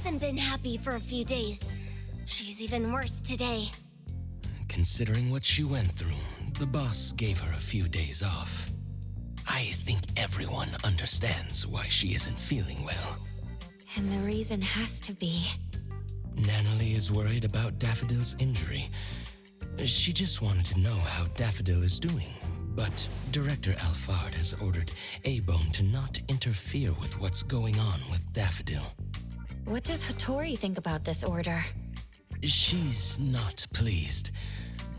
hasn't been happy for a few days. She's even worse today. Considering what she went through, the boss gave her a few days off. I think everyone understands why she isn't feeling well. And the reason has to be... Natalie is worried about Daffodil's injury. She just wanted to know how Daffodil is doing, but Director Alphard has ordered A-Bone to not interfere with what's going on with Daffodil. What does Hattori think about this order? She's not pleased,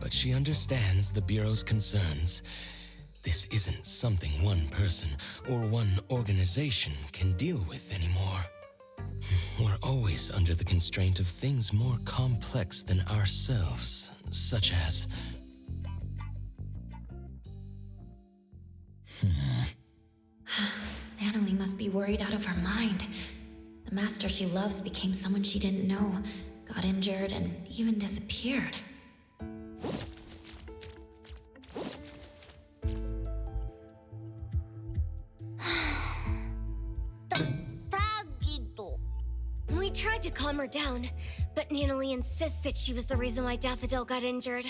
but she understands the Bureau's concerns. This isn't something one person or one organization can deal with anymore. We're always under the constraint of things more complex than ourselves, such as... Natalie must be worried out of her mind. The master she loves became someone she didn't know, got injured, and even disappeared. We tried to calm her down, but Natalie insists that she was the reason why Daffodil got injured.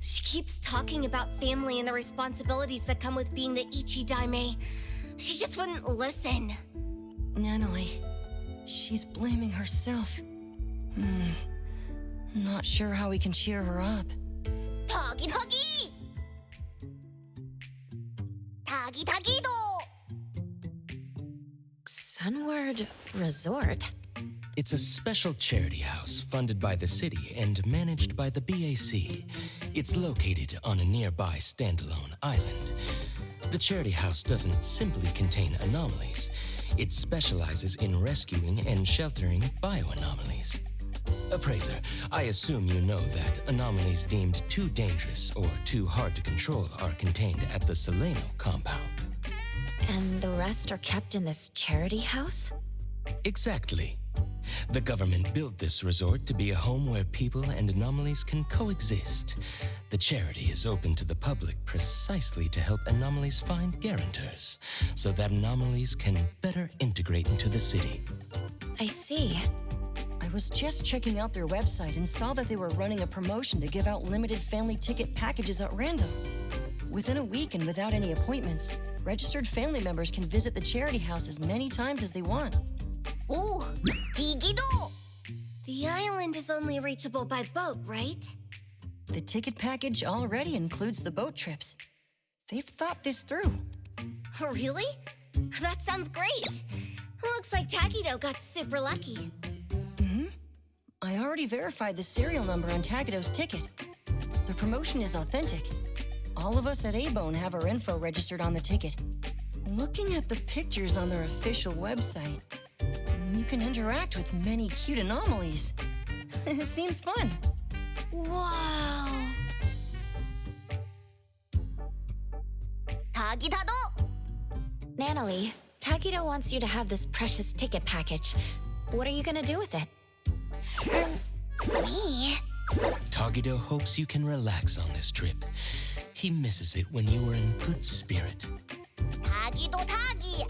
She keeps talking about family and the responsibilities that come with being the Ichi-Daime. She just wouldn't listen. Natalie, she's blaming herself. Not sure how we can cheer her up. Tagi Tagi! Tagi Tagi-do! Sunward Resort? It's a special charity house funded by the city and managed by the BAC. It's located on a nearby standalone island. The charity house doesn't simply contain anomalies. It specializes in rescuing and sheltering bioanomalies. Appraiser, I assume you know that anomalies deemed too dangerous or too hard to control are contained at the Seleno compound. And the rest are kept in this charity house? Exactly. The government built this resort to be a home where people and anomalies can coexist. The charity is open to the public precisely to help anomalies find guarantors, so that anomalies can better integrate into the city. I see. I was just checking out their website and saw that they were running a promotion to give out limited family ticket packages at random. Within a week and without any appointments, registered family members can visit the charity house as many times as they want. Oh, Tigi-do! The island is only reachable by boat, right? The ticket package already includes the boat trips. They've thought this through. Really? That sounds great. Looks like Takido got super lucky. I already verified the serial number on Takido's ticket. The promotion is authentic. All of us at A-Bone have our info registered on the ticket. Looking at the pictures on their official website, you can interact with many cute anomalies. It seems fun. Wow. Tagi-da-do! Natalie, Takido wants you to have this precious ticket package. What are you gonna do with it? Me? Tagido hopes you can relax on this trip. He misses it when you were in good spirit. Tagi-do-tagi!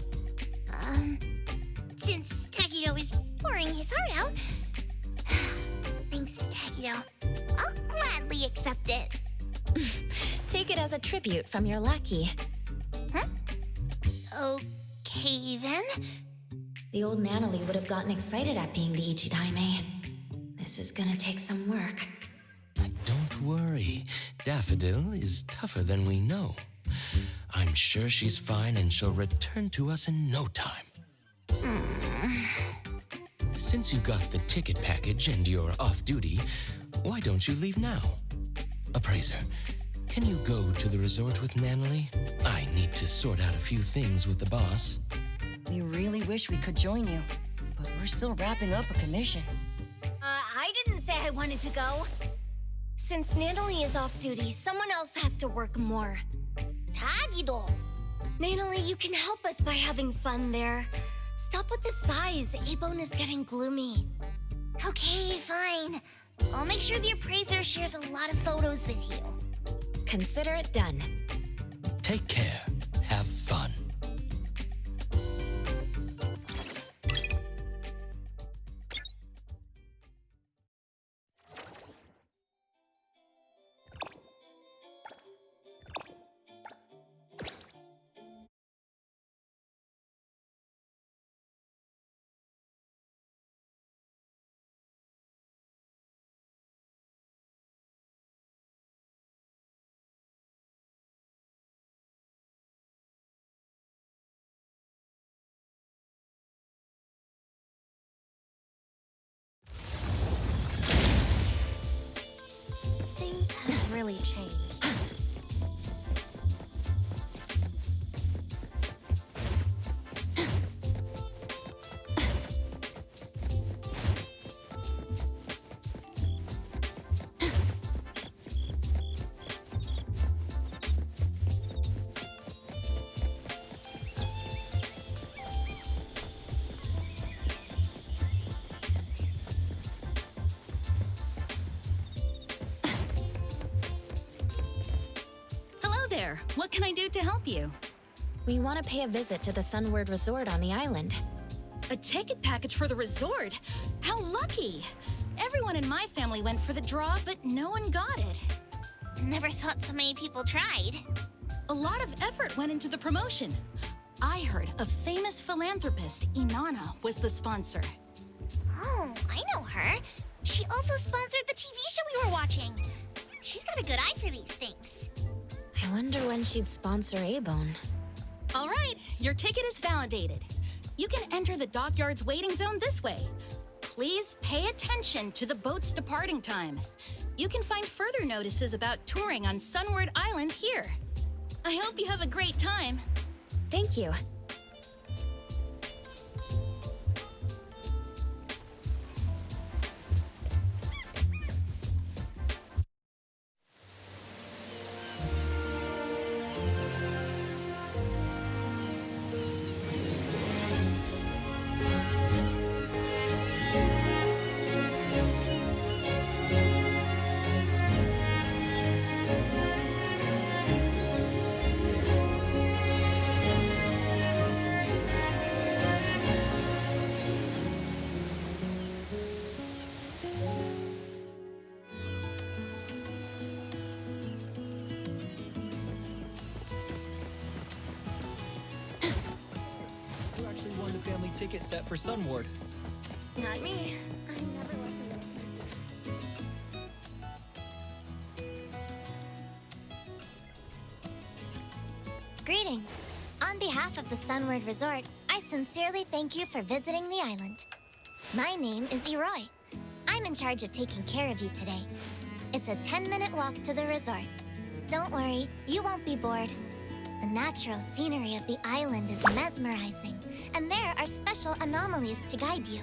Since Tagido is pouring his heart out... Thanks, Tagido. I'll gladly accept it. Take it as a tribute from your lackey. Huh? Okay, then. The old Natalie would have gotten excited at being the Ichi-Daime. This is gonna take some work. Don't worry. Daffodil is tougher than we know. I'm sure she's fine and she'll return to us in no time. Since you got the ticket package and you're off duty, why don't you leave now? Appraiser, can you go to the resort with Natalie? I need to sort out a few things with the boss. We really wish we could join you, but we're still wrapping up a commission. I didn't say I wanted to go. Since Natalie is off duty, someone else has to work more. Tagido! Natalie, you can help us by having fun there. Stop with the sighs. A-Bone is getting gloomy. Okay, fine. I'll make sure the appraiser shares a lot of photos with you. Consider it done. Take care. Have fun. have really changed. What can I do to help you? We want to pay a visit to the Sunward Resort on the island. A ticket package for the resort? How lucky! Everyone in my family went for the draw, but no one got it. Never thought so many people tried. A lot of effort went into the promotion. I heard a famous philanthropist, Inanna, was the sponsor. Oh, I know her. She also sponsored the TV show we were watching. She's got a good eye for these things. I wonder when she'd sponsor A-Bone. All right, your ticket is validated. You can enter the dockyard's waiting zone this way. Please pay attention to the boat's departing time. You can find further notices about touring on Sunward Island here. I hope you have a great time. Thank you. Ticket set for Sunward. Not me. Greetings. On behalf of the Sunward Resort, I sincerely thank you for visiting the island. My name is Eroy. I'm in charge of taking care of you today. It's a 10-minute walk to the resort. Don't worry, you won't be bored. The natural scenery of the island is mesmerizing, and there are special anomalies to guide you.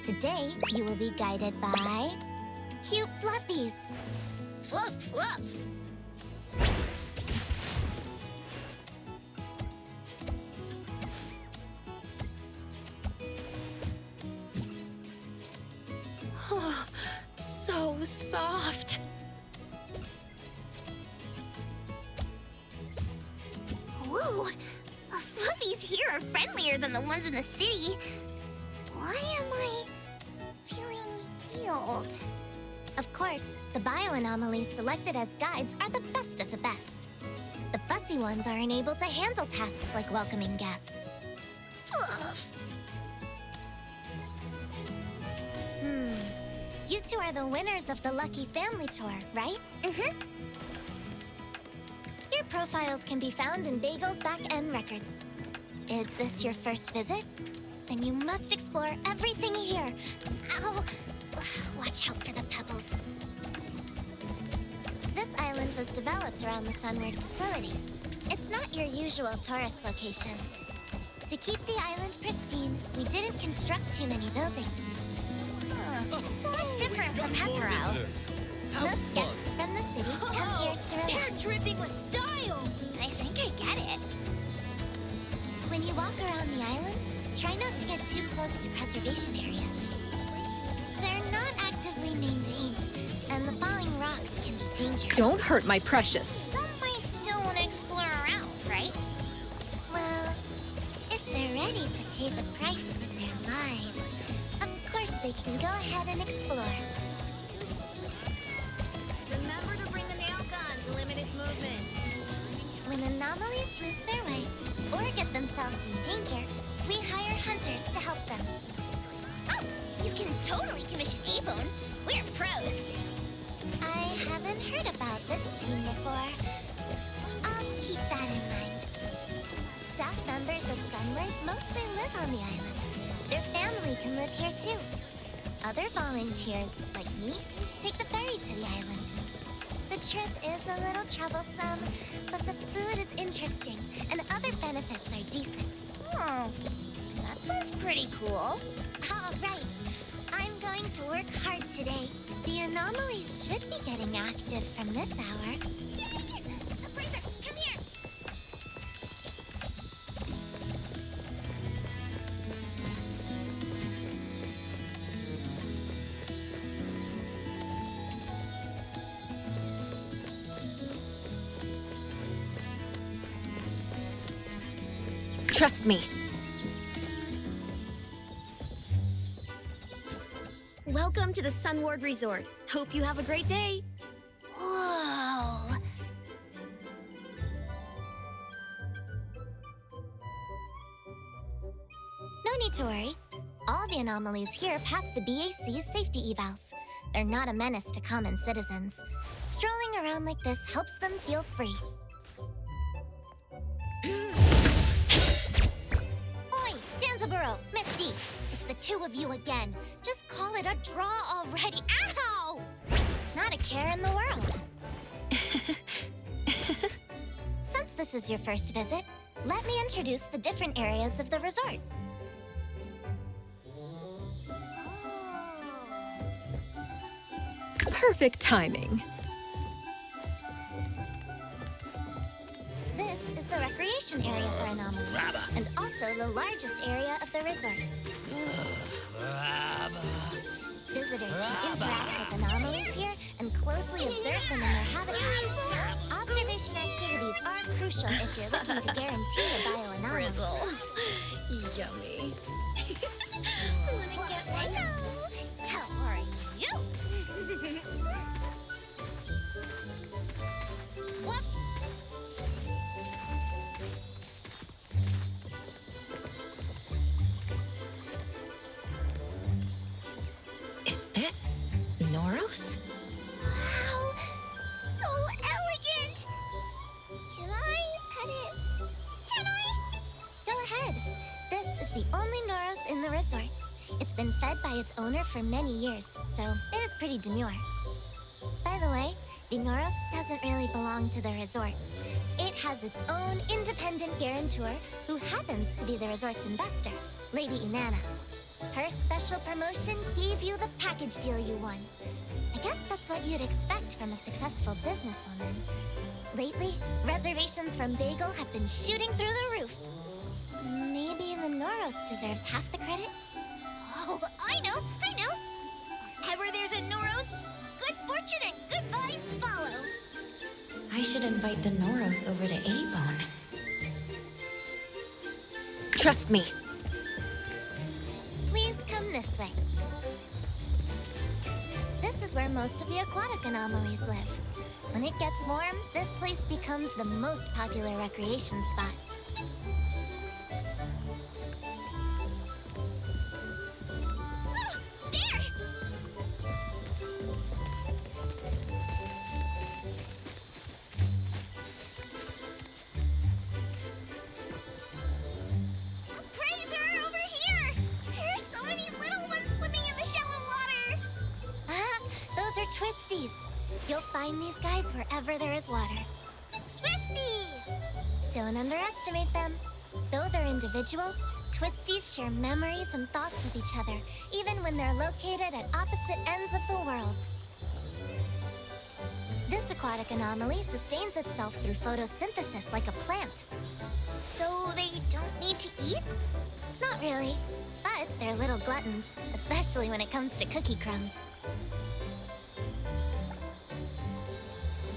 Today, you will be guided by cute fluffies. Fluff, fluff. Oh, so soft. Whoa! The fluffies here are friendlier than the ones in the city. Why am I feeling healed? Of course, the bioanomalies selected as guides are the best of the best. The fussy ones are unable to handle tasks like welcoming guests. Fluff! You two are the winners of the Lucky Family Tour, right? Mm-hmm. Your profiles can be found in Bagel's back-end records. Is this your first visit? Then you must explore everything here. Ow! Watch out for the pebbles. This island was developed around the Sunward facility. It's not your usual tourist location. To keep the island pristine, we didn't construct too many buildings. It's a lot different from Hetero. Most guests from the city come here to relax. They're dripping with style! I think I get it. When you walk around the island, try not to get too close to preservation areas. They're not actively maintained, and the falling rocks can be dangerous. Don't hurt my precious. Some might still want to explore around, right? Well, if they're ready to pay the price with their lives, of course they can go ahead and explore. Remember to bring the nail gun to limit its movement. When anomalies lose their way or get themselves in danger, we hire hunters to help them. Oh, you can totally commission A-Bone. We're pros. I haven't heard about this team before. I'll keep that in mind. Staff members of Sunlight mostly live on the island. Their family can live here too. Other volunteers, like me, take the ferry to the island. The trip is a little troublesome, but the food is interesting, and other benefits are decent. Oh, that sounds pretty cool. All right. I'm going to work hard today. The anomalies should be getting active from this hour. Fraser, come here! Trust me. Welcome to the Sunward Resort. Hope you have a great day. Whoa! No need to worry. All the anomalies here pass the BAC's safety evals. They're not a menace to common citizens. Strolling around like this helps them feel free. Oi, Danzaburo, Misty! It's the two of you again. Just call it a draw already. Ow! Not a care in the world. Since this is your first visit, let me introduce the different areas of the resort. Perfect timing. This is the recreation area for anomalies, and also the largest area of the resort. Visitors can interact with anomalies here and closely observe them in their habitat. Observation activities are crucial if you're looking to guarantee a bioanomaly. Yummy. Wanna get one? Hello. How are you? Woof. Is this Noros? Wow, so elegant! Can I pet it? Can I? Go ahead. This is the only Noros in the resort. It's been fed by its owner for many years, so it is pretty demure. By the way, the Noros doesn't really belong to the resort. It has its own independent guarantor who happens to be the resort's investor, Lady Inanna. Her special promotion gave you the package deal you won. I guess that's what you'd expect from a successful businesswoman. Lately, reservations from Bagel have been shooting through the roof. Maybe the Noros deserves half the credit? Oh, I know! Wherever there's a Noros, good fortune and good vibes follow. I should invite the Noros over to A-Bone. Trust me. Please come this way. This is where most of the aquatic anomalies live. When it gets warm, this place becomes the most popular recreation spot. Ah, there! Praiser, over here! There are so many little ones swimming in the shallow water! Ah, those are twisties. You'll find these guys wherever there is water. Twisty! Don't underestimate them. Though they're individuals, twisties share memories and thoughts with each other, even when they're located at opposite ends of the world. This aquatic anomaly sustains itself through photosynthesis like a plant. So they don't need to eat? Not really, but they're little gluttons, especially when it comes to cookie crumbs.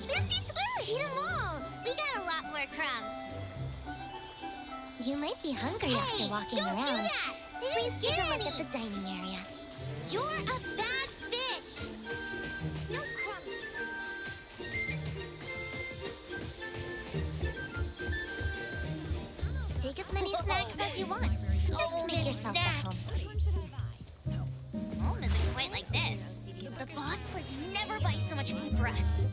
Twisty Twist! Eat them all! We got a lot more crumbs. You might be hungry after walking around. Don't do that! Please take a look at the dining area. You're a bad fish! No crumbs. Take as many snacks as you want. Just make yourself at home. Home isn't quite like this. The boss would never buy so much food for us.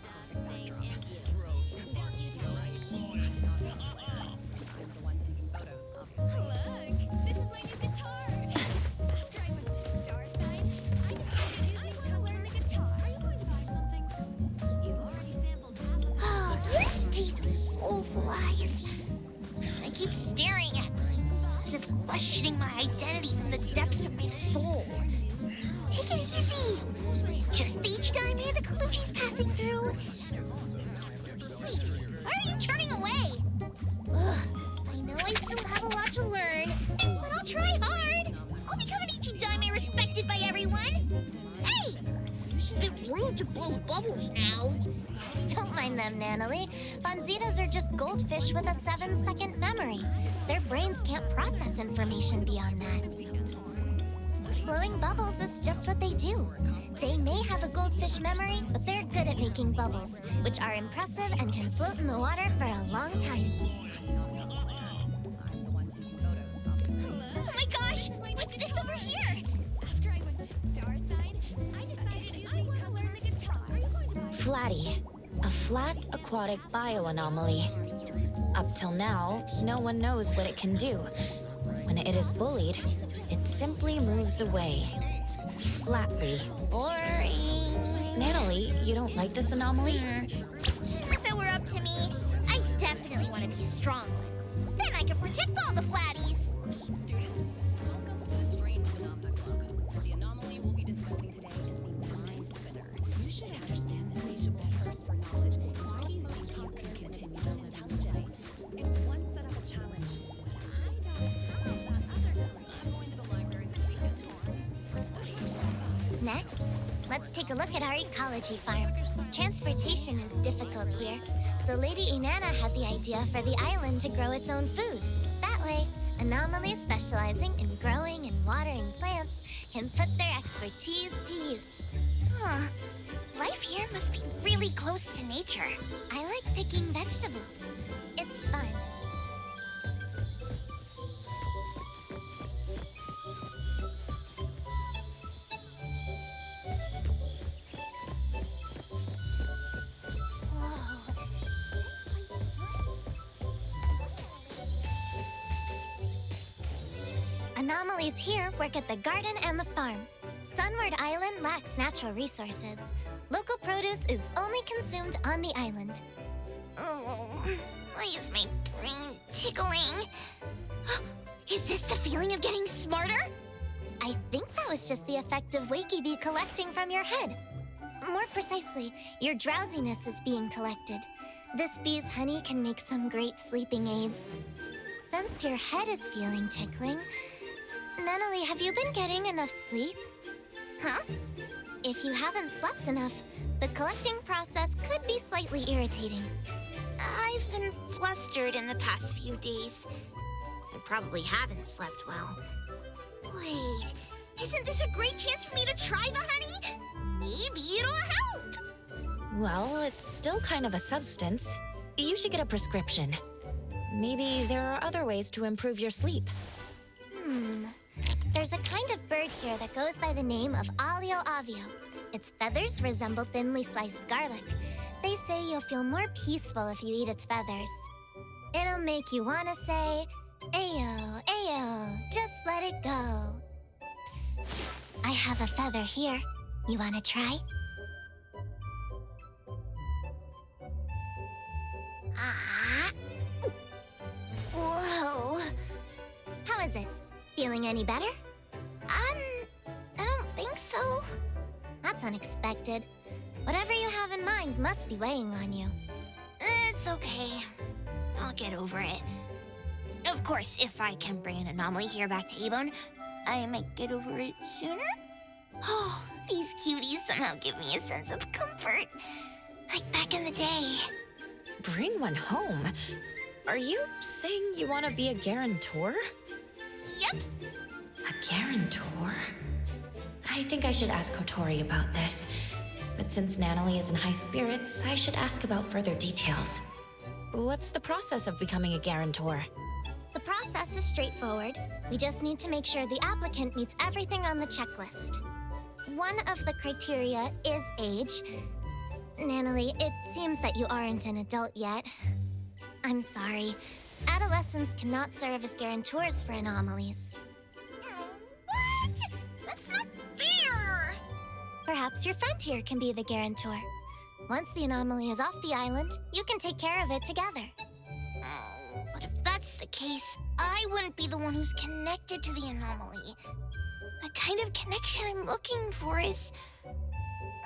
Look, this is my new guitar. After I went to Starside, I keeps staring at me, as if questioning my identity from the depths of my soul. Take it easy. It's just the each dime here the Kaluchi's passing through. Wait, why are you turning away? Ugh, I know I still have a lot to learn, but I'll try hard. I'll become an Ichidame respected by everyone. Hey! It's a bit rude to blow bubbles now. Don't mind them, Nanalie. Bonzitas are just goldfish with a 7-second memory. Their brains can't process information beyond that. Blowing bubbles is just what they do. They may have a goldfish memory, but they're good at making bubbles, which are impressive and can float in the water for a long time. Oh my gosh! What's this over here? After I went to Star Sign, I decided I want to learn the guitar. Are you going to buy Flatty, a flat aquatic bioanomaly. Up till now, no one knows what it can do. When it is bullied, it simply moves away. Flatly. Boring. Natalie, you don't like this anomaly? If it were up to me, I definitely want to be a strong one. Then I can protect all the flatties. Students, welcome to the Strange Phenomena Club. The anomaly we'll be discussing today is the mind spinner. You should understand the stage of that thirst for knowledge. Why do you think you can continue to live intelligence? It once set up a challenge, but I don't know about other colleagues. I'm going to the library this weekend. I'm studying. Next, let's take a look at our ecology farm. Transportation is difficult here, so Lady Inanna had the idea for the island to grow its own food. That way, anomalies specializing in growing and watering plants can put their expertise to use. Huh. Life here must be really close to nature. I like picking vegetables. It's fun. Anomalies here work at the garden and the farm. Sunward Island lacks natural resources. Local produce is only consumed on the island. Oh, why is my brain tickling? Is this the feeling of getting smarter? I think that was just the effect of Wakey Bee collecting from your head. More precisely, your drowsiness is being collected. This bee's honey can make some great sleeping aids. Since your head is feeling tickling, Nanalie, have you been getting enough sleep? Huh? If you haven't slept enough, the collecting process could be slightly irritating. I've been flustered in the past few days. I probably haven't slept well. Wait, isn't this a great chance for me to try the honey? Maybe it'll help! Well, it's still kind of a substance. You should get a prescription. Maybe there are other ways to improve your sleep. There's a kind of bird here that goes by the name of Alio Avio. Its feathers resemble thinly sliced garlic. They say you'll feel more peaceful if you eat its feathers. It'll make you want to say, Ayo, Ayo, just let it go. Psst, I have a feather here. You want to try? Ah. Whoa. How is it? Feeling any better? I don't think so. That's unexpected. Whatever you have in mind must be weighing on you. It's okay. I'll get over it. Of course, if I can bring an anomaly here back to Ebone, I might get over it sooner. Oh, these cuties somehow give me a sense of comfort. Like back in the day. Bring one home? Are you saying you want to be a guarantor? Yep. A guarantor? I think I should ask Kotori about this. But since Natalie is in high spirits, I should ask about further details. What's the process of becoming a guarantor? The process is straightforward. We just need to make sure the applicant meets everything on the checklist. One of the criteria is age. Nanalie, it seems that you aren't an adult yet. I'm sorry. Adolescents cannot serve as guarantors for anomalies. What? That's not fair! Perhaps your friend here can be the guarantor. Once the anomaly is off the island, you can take care of it together. Oh, but if that's the case, case, I wouldn't be the one who's connected to the anomaly. The kind of connection I'm looking for is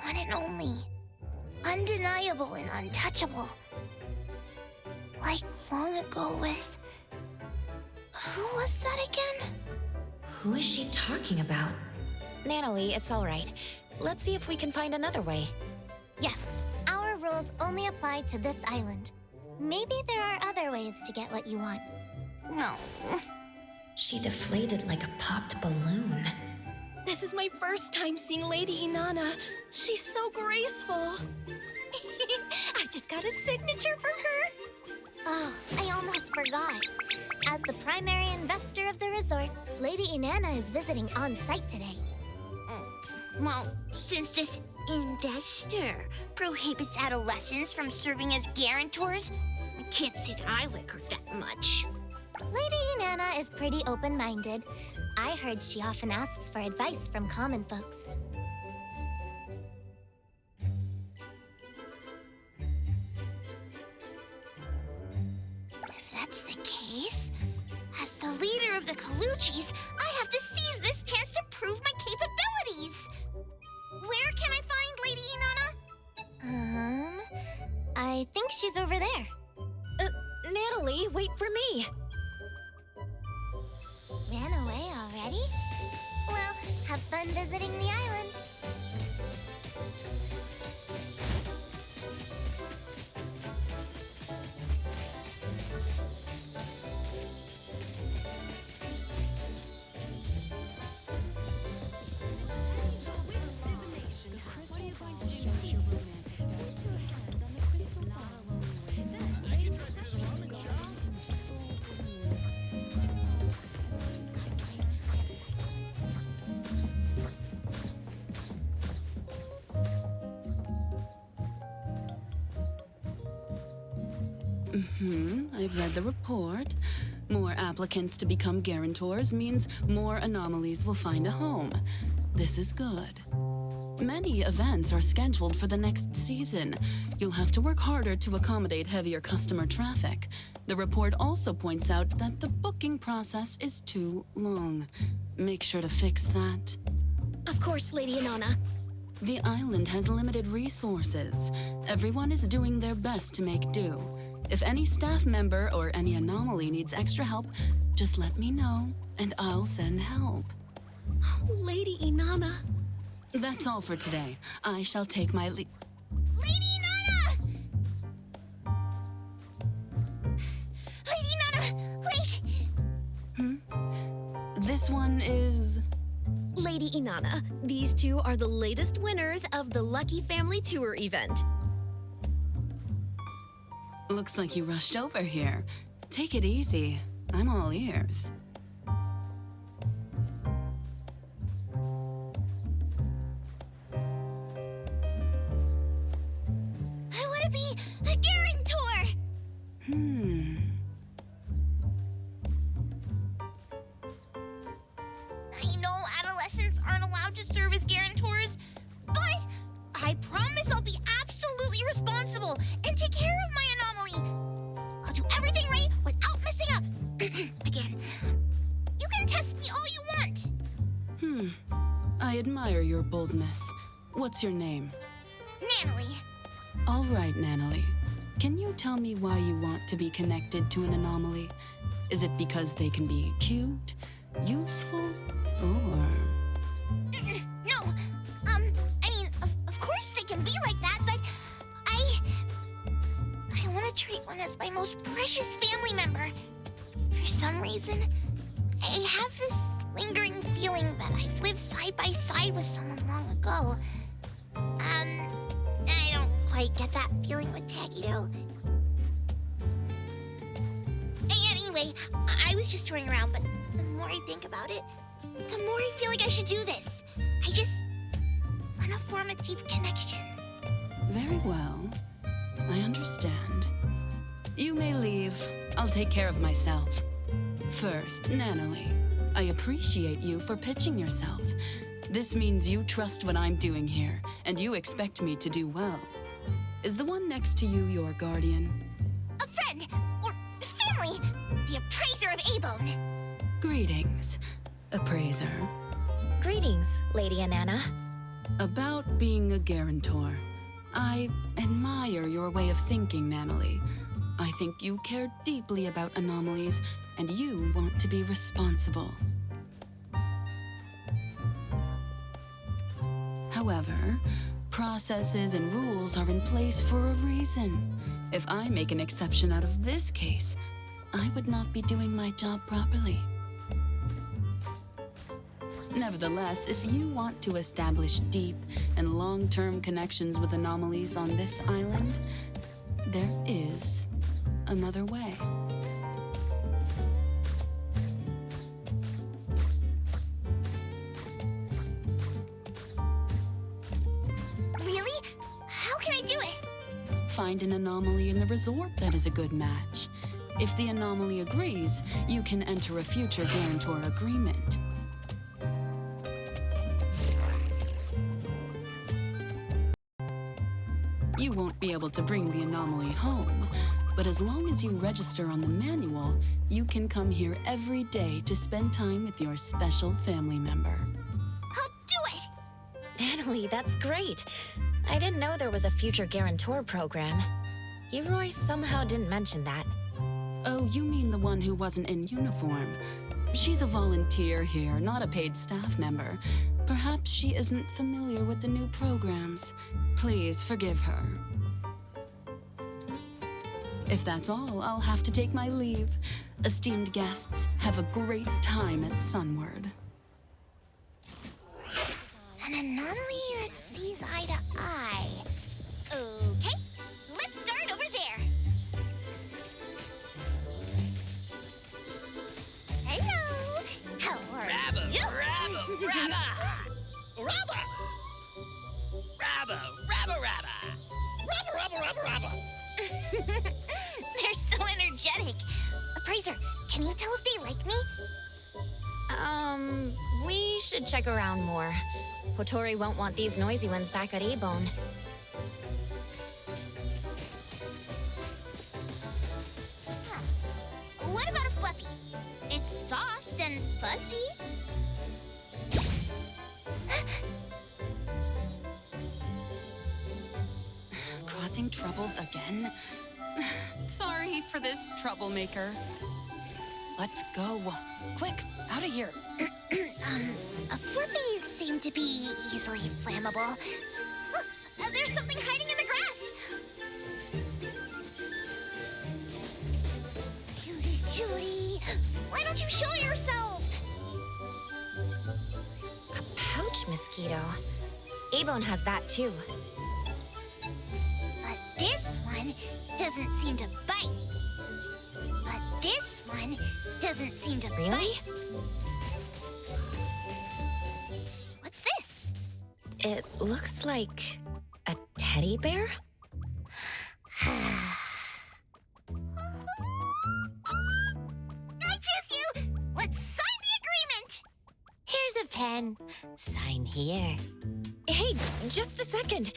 one and only. Undeniable and untouchable. Like long ago with... Who was that again? Who is she talking about? Natalie, it's all right. Let's see if we can find another way. Yes, our rules only apply to this island. Maybe there are other ways to get what you want. No. She deflated like a popped balloon. This is my first time seeing Lady Inanna. She's so graceful. I just got a signature from her. Oh, I almost forgot. As the primary investor of the resort, Lady Inanna is visiting on site today. Well, since this investor prohibits adolescents from serving as guarantors, I can't say that I like her that much. Lady Inanna is pretty open-minded. I heard she often asks for advice from common folks. If that's the case, as the leader of the Colucci's, I have to seize this chance to prove my capabilities. Where can I find Lady Inanna? I think she's over there. Natalie, wait for me. Ran away already? Well, have fun visiting the island. I've read the report. More applicants to become guarantors means more anomalies will find a home. This is good. Many events are scheduled for the next season. You'll have to work harder to accommodate heavier customer traffic. The report also points out that the booking process is too long. Make sure to fix that. Of course, Lady Inanna. The island has limited resources. Everyone is doing their best to make do. If any staff member or any anomaly needs extra help, just let me know, and I'll send help. Lady Inanna. That's all for today. I shall take my Lady Inanna! Lady Inanna, wait! This one is... Lady Inanna, these two are the latest winners of the Lucky Family Tour event. Looks like you rushed over here. Take it easy. I'm all ears. I want to be a guarantor! I know adolescents aren't allowed to serve as guarantors, but I promise I'll be absolutely responsible and take care of my anomaly. I'll do everything right without messing up. Again, you can test me all you want. I admire your boldness. What's your name? Natalie. All right, Natalie. Can you tell me why you want to be connected to an anomaly? Is it because they can be cute, useful, or... No, I mean, of course they can be like that, but I want to treat one as my most precious family member. For some reason, I have this lingering feeling that I've lived side by side with someone long ago. I don't quite get that feeling with Taggy, though. Anyway, I was just touring around, but the more I think about it, the more I feel like I should do this. I just want to form a deep connection. Very well. I understand. You may leave. I'll take care of myself. First, Natalie, I appreciate you for pitching yourself. This means you trust what I'm doing here, and you expect me to do well. Is the one next to you your guardian? A friend, or family, the appraiser of A-Bone. Greetings, appraiser. Greetings, Lady Anana. About being a guarantor. I admire your way of thinking, Natalie. I think you care deeply about anomalies, and you want to be responsible. However, processes and rules are in place for a reason. If I make an exception out of this case, I would not be doing my job properly. Nevertheless, if you want to establish deep and long-term connections with anomalies on this island, there is another way. Really? How can I do it? Find an anomaly in the resort that is a good match. If the anomaly agrees, you can enter a future guarantor agreement. You won't be able to bring the anomaly home, but as long as you register on the manual, you can come here every day to spend time with your special family member. I'll do it! Natalie, that's great. I didn't know there was a future guarantor program. Leroy somehow didn't mention that. Oh, you mean the one who wasn't in uniform. She's a volunteer here, not a paid staff member. Perhaps she isn't familiar with the new programs. Please forgive her. If that's all, I'll have to take my leave. Esteemed guests, have a great time at Sunward. An anomaly that sees eye to eye. Okay, let's start over there. Hello, how are you? Rabba, rabba, rabba, rabba, rabba, rabba, rabba, rabba, rabba, rabba. They're so energetic. Appraiser, can you tell if they like me? We should check around more. Hotori won't want these noisy ones back at A-Bone. Huh. What about a Fluffy? It's soft and fuzzy. Causing troubles again? Sorry for this, troublemaker. Let's go. Quick, out of here. Fluffies seem to be easily flammable. Look, there's something hiding in the grass. Cutie, cutie, why don't you show yourself? A pouch mosquito. A-Bone has that too. But this one doesn't seem to bite. But this one doesn't seem to Really? bite. What's this? It looks like a teddy bear? I choose you! Let's sign the agreement! Here's a pen. Sign here. Hey, just a second.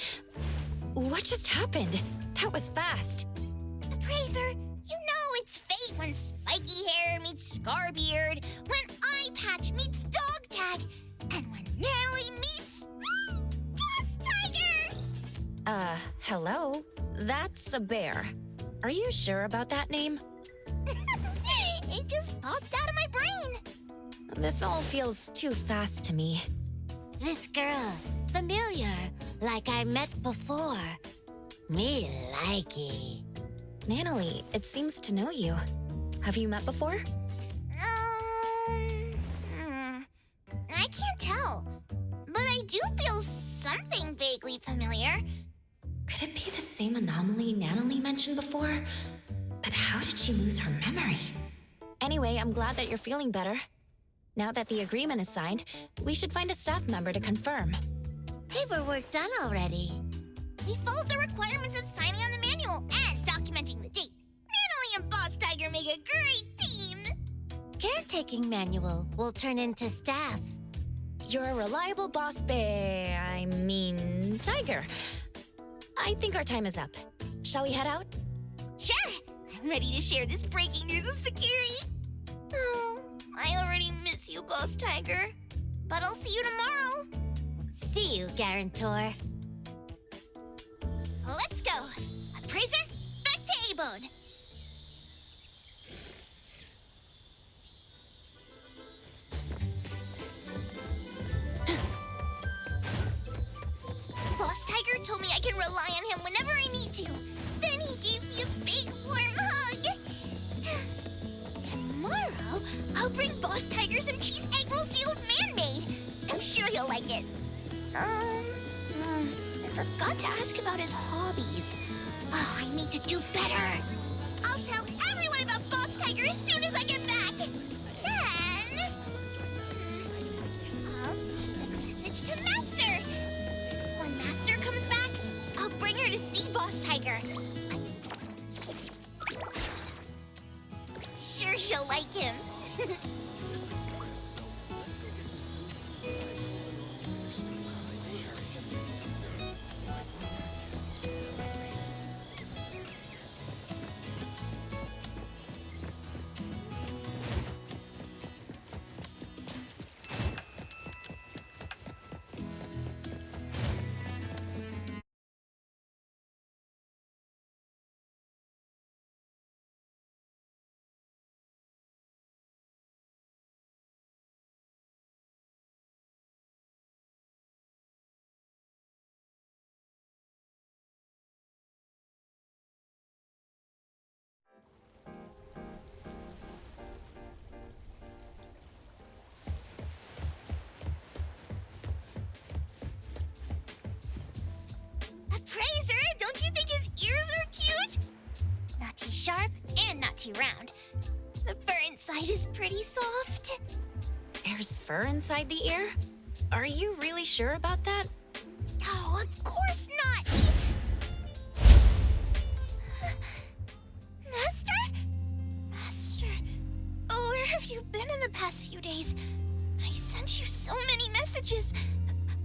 What just happened? That was fast. Appraiser, you know it's fate when spiky hair meets Scarbeard, when eye patch meets dog tag, and when Natalie meets Boss Tiger! Hello? That's a bear. Are you sure about that name? It just popped out of my brain. This all feels too fast to me. This girl, familiar, like I met before. Me likey. Natalie, it seems to know you. Have you met before? I can't tell, but I do feel something vaguely familiar. Could it be the same anomaly Natalie mentioned before? But how did she lose her memory? Anyway, I'm glad that you're feeling better. Now that the agreement is signed, we should find a staff member to confirm. Paperwork done already. We followed the requirements of signing on the manual and documenting the date. Natalie and Boss Tiger make a great team. Caretaking manual will turn into staff. You're a reliable boss tiger. I think our time is up. Shall we head out? Sure, I'm ready to share this breaking news with security. you, Boss Tiger. But I'll see you tomorrow. See you, Guarantor. Let's go. Appraiser, back to A-Bone. Boss Tiger told me I can rely on him whenever I need to. Then he gave me a big warm hug. Tomorrow, I'll bring Boss Tiger some cheese egg rolls the old man made. I'm sure he'll like it. I forgot to ask about his hobbies. Oh, I need to do better. I'll tell everyone about Boss Tiger as soon as I get back. Then, I'll send a message to Master. When Master comes back, I'll bring her to see Boss Tiger. Sure she'll like him. Appraiser, don't you think his ears are cute? Not too sharp and not too round. The fur inside is pretty soft. There's fur inside the ear? Are you really sure about that? Oh, of course not. Master? Master? Oh, where have you been in the past few days? I sent you so many messages.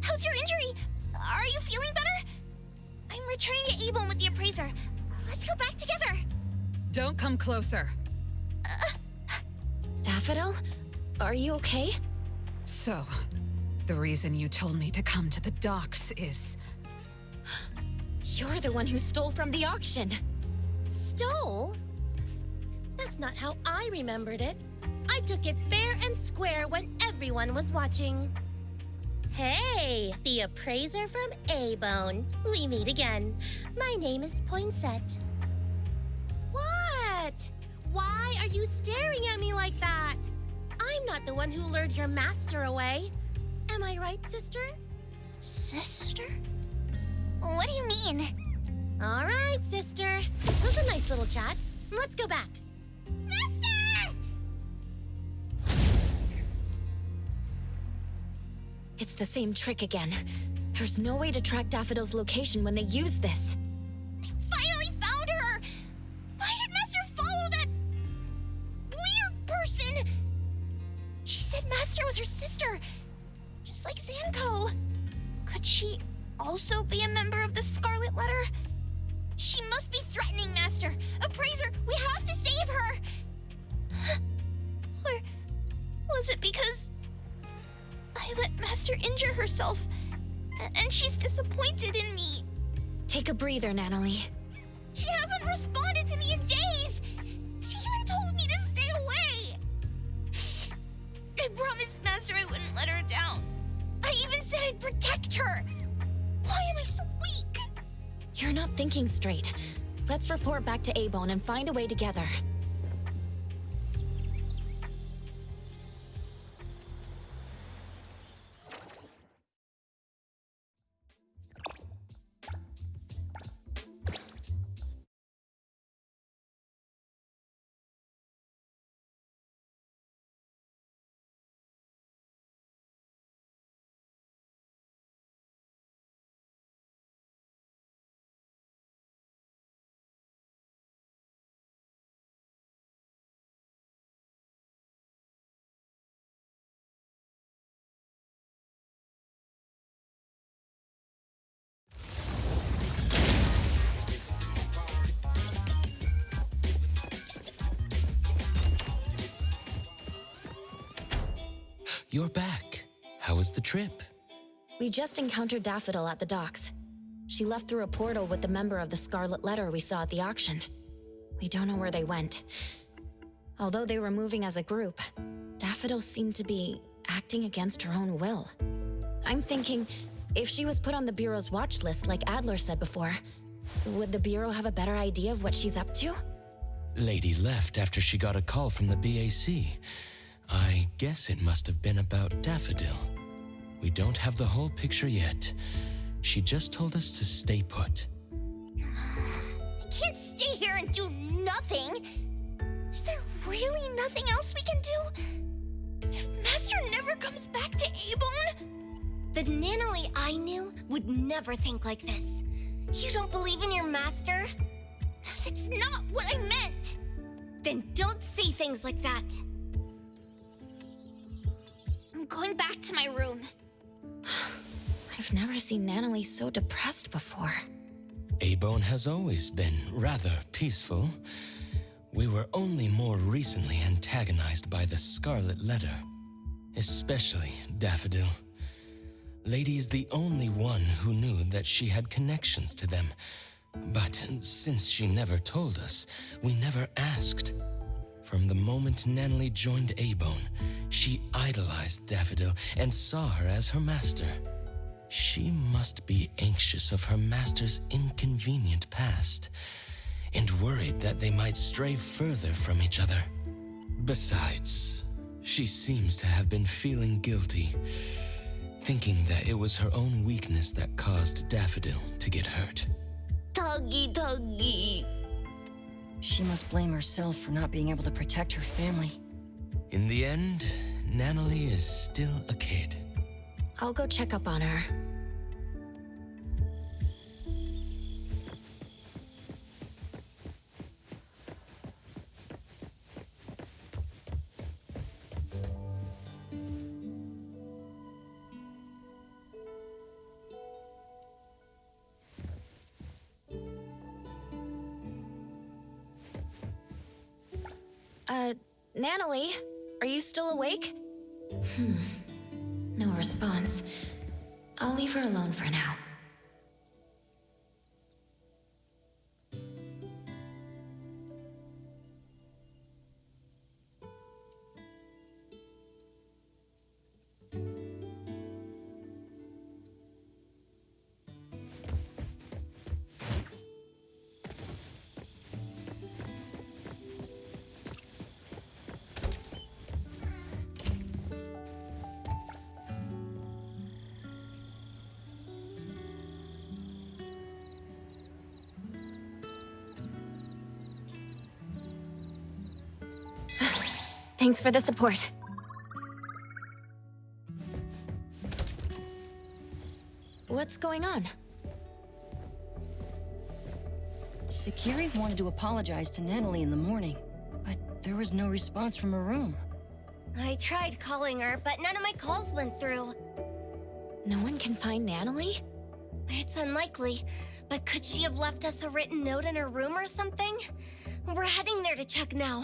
How's your injury? Are you feeling better? I'm returning to A-Bone with the appraiser. Let's go back together. Don't come closer. Daffodil? Are you okay? So, the reason you told me to come to the docks is... You're the one who stole from the auction. Stole? That's not how I remembered it. I took it fair and square when everyone was watching. Hey, the appraiser from A-Bone. We meet again. My name is Poinsett. What? Why are you staring at me like that? I'm not the one who lured your master away. Am I right, sister? Sister? What do you mean? All right, sister. This was a nice little chat. Let's go back. Master! It's the same trick again. There's no way to track Daffodil's location when they use this. Finally found her! Why did Master follow that weird person? She said Master was her sister, just like Zanko. Could she also be a member of the Scarlet Letter? She must be threatening Master. Appraiser, we have to save her! Or was it because I let Master injure herself, and she's disappointed in me? Take a breather, Natalie. She hasn't responded to me in days! She even told me to stay away! I promised Master I wouldn't let her down. I even said I'd protect her! Why am I so weak? You're not thinking straight. Let's report back to A-Bone and find a way together. you're back. How was the trip? We just encountered Daffodil at the docks. She left through a portal with the member of the Scarlet Letter we saw at the auction. We don't know where they went. Although they were moving as a group, Daffodil seemed to be acting against her own will. I'm thinking, if she was put on the Bureau's watch list like Adler said before, would the Bureau have a better idea of what she's up to? Lady left after she got a call from the BAC. I guess it must have been about Daffodil. We don't have the whole picture yet. She just told us to stay put. I can't stay here and do nothing. Is there really nothing else we can do? If Master never comes back to A-Bone? The Nanalie I knew would never think like this. You don't believe in your master? That's not what I meant. Then don't say things like that. I'm going back to my room. I've never seen Nanalie so depressed before. A-Bone has always been rather peaceful. We were only more recently antagonized by the Scarlet Letter. Especially Daffodil. Lady is the only one who knew that she had connections to them. But since she never told us, we never asked. From the moment Nanalie joined A-Bone, she idolized Daffodil and saw her as her master. She must be anxious of her master's inconvenient past, and worried that they might stray further from each other. Besides, she seems to have been feeling guilty, thinking that it was her own weakness that caused Daffodil to get hurt. Tuggy. She must blame herself for not being able to protect her family. In the end, Nanalie is still a kid. I'll go check up on her. Nanalie, are you still awake? No response. I'll leave her alone for now. Thanks for the support. What's going on? Sakiri wanted to apologize to Nanalie in the morning, but there was no response from her room. I tried calling her, but none of my calls went through. No one can find Nanalie? It's unlikely, but could she have left us a written note in her room or something? We're heading there to check now.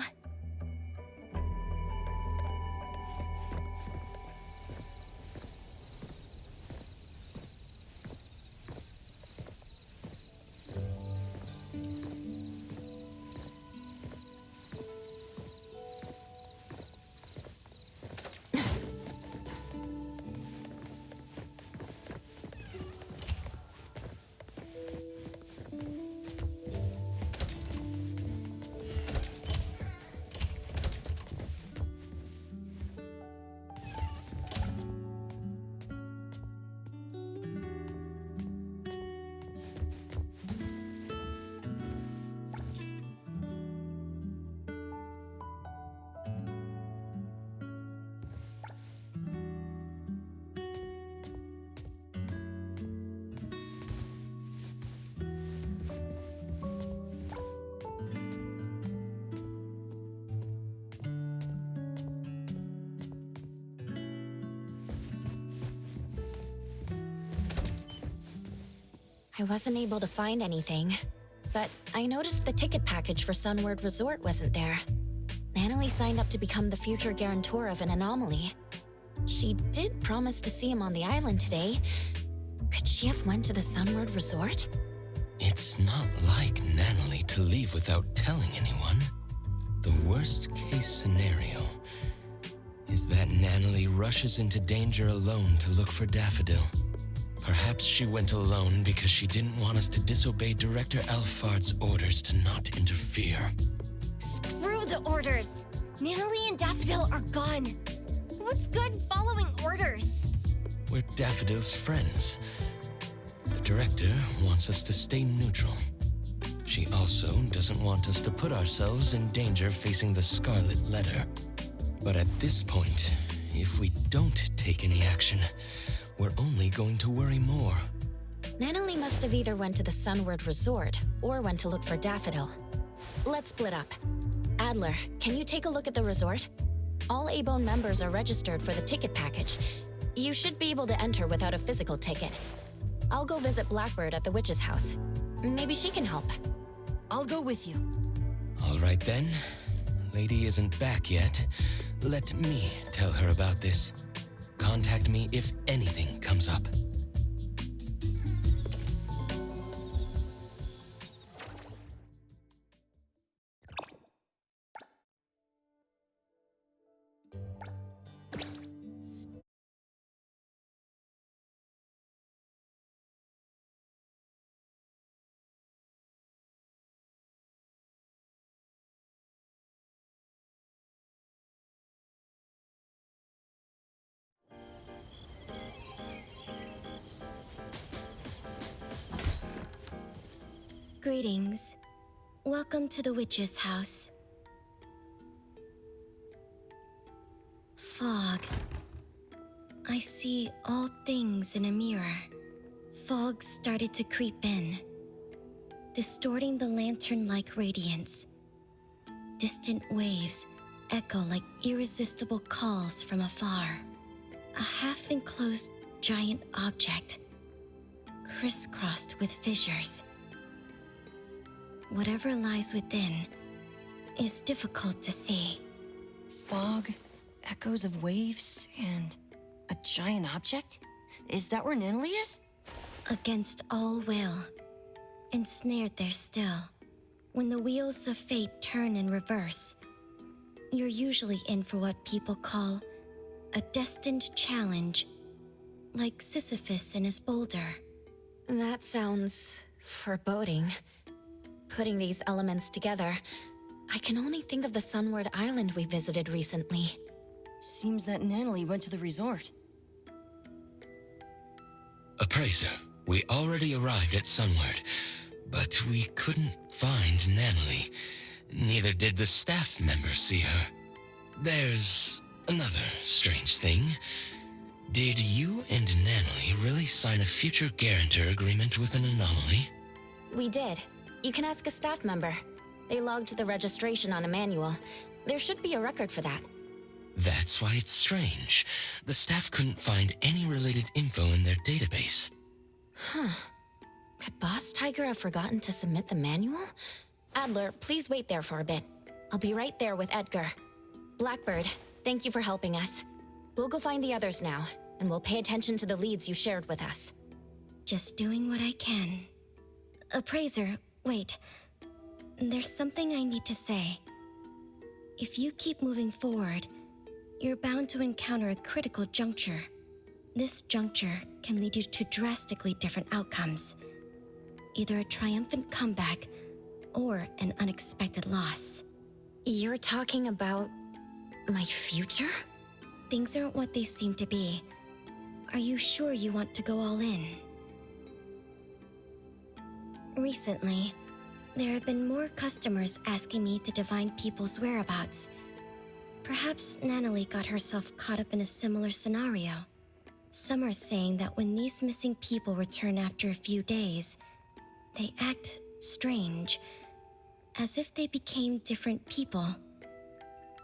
I wasn't able to find anything, but I noticed the ticket package for Sunward Resort wasn't there. Nanalie signed up to become the future guarantor of an anomaly. She did promise to see him on the island today. Could she have went to the Sunward Resort? It's not like Natalie to leave without telling anyone. The worst case scenario is that Natalie rushes into danger alone to look for Daffodil. Perhaps she went alone because she didn't want us to disobey Director Alphard's orders to not interfere. Screw the orders! Natalie and Daffodil are gone. What's good following orders? We're Daffodil's friends. The director wants us to stay neutral. She also doesn't want us to put ourselves in danger facing the Scarlet Letter. But at this point, if we don't take any action, we're only going to worry more. Natalie must have either went to the Sunward Resort or went to look for Daffodil. Let's split up. Adler, can you take a look at the resort? All A-Bone members are registered for the ticket package. You should be able to enter without a physical ticket. I'll go visit Blackbird at the witch's house. Maybe she can help. I'll go with you. All right then. Lady isn't back yet. Let me tell her about this. Contact me if anything comes up. Greetings. Welcome to the witch's house. Fog. I see all things in a mirror. Fog started to creep in, distorting the lantern-like radiance. Distant waves echo like irresistible calls from afar. A half-enclosed giant object, crisscrossed with fissures. Whatever lies within is difficult to see. Fog, echoes of waves, and a giant object? Is that where Natalie is? Against all will, ensnared there still. When the wheels of fate turn in reverse, you're usually in for what people call a destined challenge, like Sisyphus and his boulder. That sounds foreboding. Putting these elements together, I can only think of the Sunward Island we visited recently. Seems that Natalie went to the resort. Appraiser, we already arrived at Sunward, but we couldn't find Natalie. Neither did the staff members see her. There's another strange thing. Did you and Natalie really sign a future guarantor agreement with an anomaly? We did. You can ask a staff member. They logged the registration on a manual. There should be a record for that. That's why it's strange. The staff couldn't find any related info in their database. Huh. Could Boss Tiger have forgotten to submit the manual? Adler, please wait there for a bit. I'll be right there with Edgar. Blackbird, thank you for helping us. We'll go find the others now, and we'll pay attention to the leads you shared with us. Just doing what I can. Appraiser, wait. There's something I need to say. If you keep moving forward, you're bound to encounter a critical juncture. This juncture can lead you to drastically different outcomes. Either a triumphant comeback, or an unexpected loss. You're talking about my future? Things aren't what they seem to be. Are you sure you want to go all in? Recently, there have been more customers asking me to divine people's whereabouts. Perhaps Natalie got herself caught up in a similar scenario. Some are saying that when these missing people return after a few days, they act strange, as if they became different people.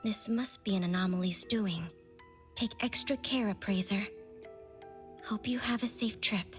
This must be an anomaly's doing. Take extra care, Appraiser. Hope you have a safe trip.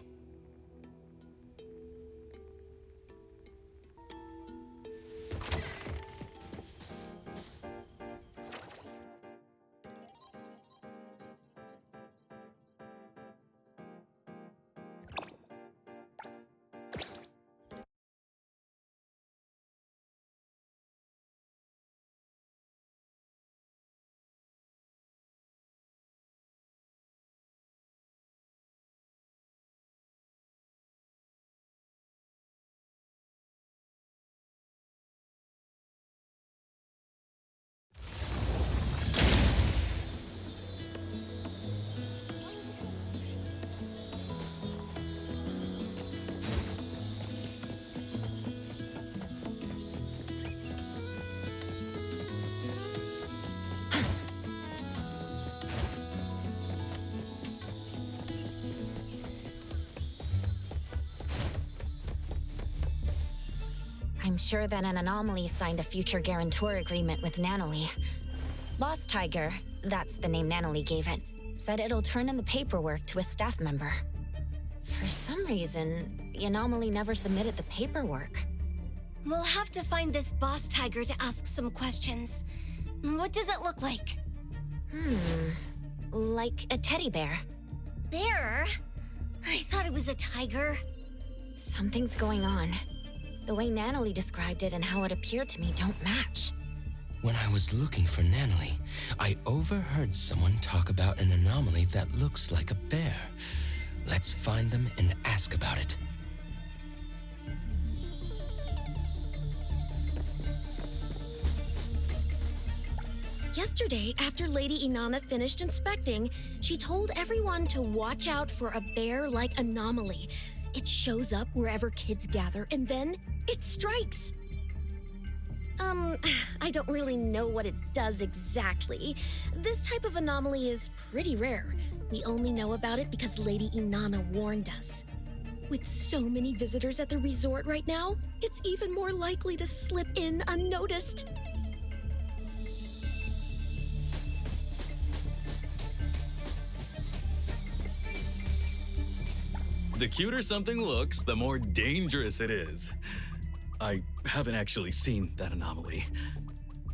I'm sure that an anomaly signed a future guarantor agreement with Nanalie. Lost Tiger, that's the name Nanalie gave it, said it'll turn in the paperwork to a staff member. For some reason, the anomaly never submitted the paperwork. We'll have to find this boss tiger to ask some questions. What does it look like? Like a teddy bear. Bear? I thought it was a tiger. Something's going on. The way Nanalie described it and how it appeared to me don't match. When I was looking for Nanalie, I overheard someone talk about an anomaly that looks like a bear. Let's find them and ask about it. Yesterday, after Lady Inanna finished inspecting, she told everyone to watch out for a bear-like anomaly. It shows up wherever kids gather, and then it strikes. I don't really know what it does exactly. This type of anomaly is pretty rare. We only know about it because Lady Inanna warned us. With so many visitors at the resort right now, it's even more likely to slip in unnoticed. The cuter something looks, the more dangerous it is. I haven't actually seen that anomaly,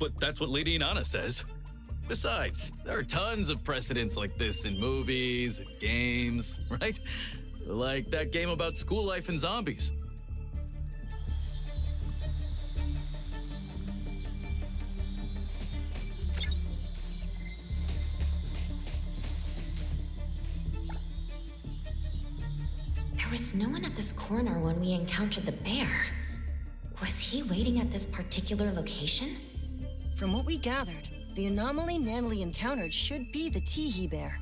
but that's what Lady Inanna says. Besides, there are tons of precedents like this in movies and games, right? Like that game about school life and zombies. There was no one at this corner when we encountered the bear. Was he waiting at this particular location? From what we gathered, the anomaly Nanalie encountered should be the Teehee bear.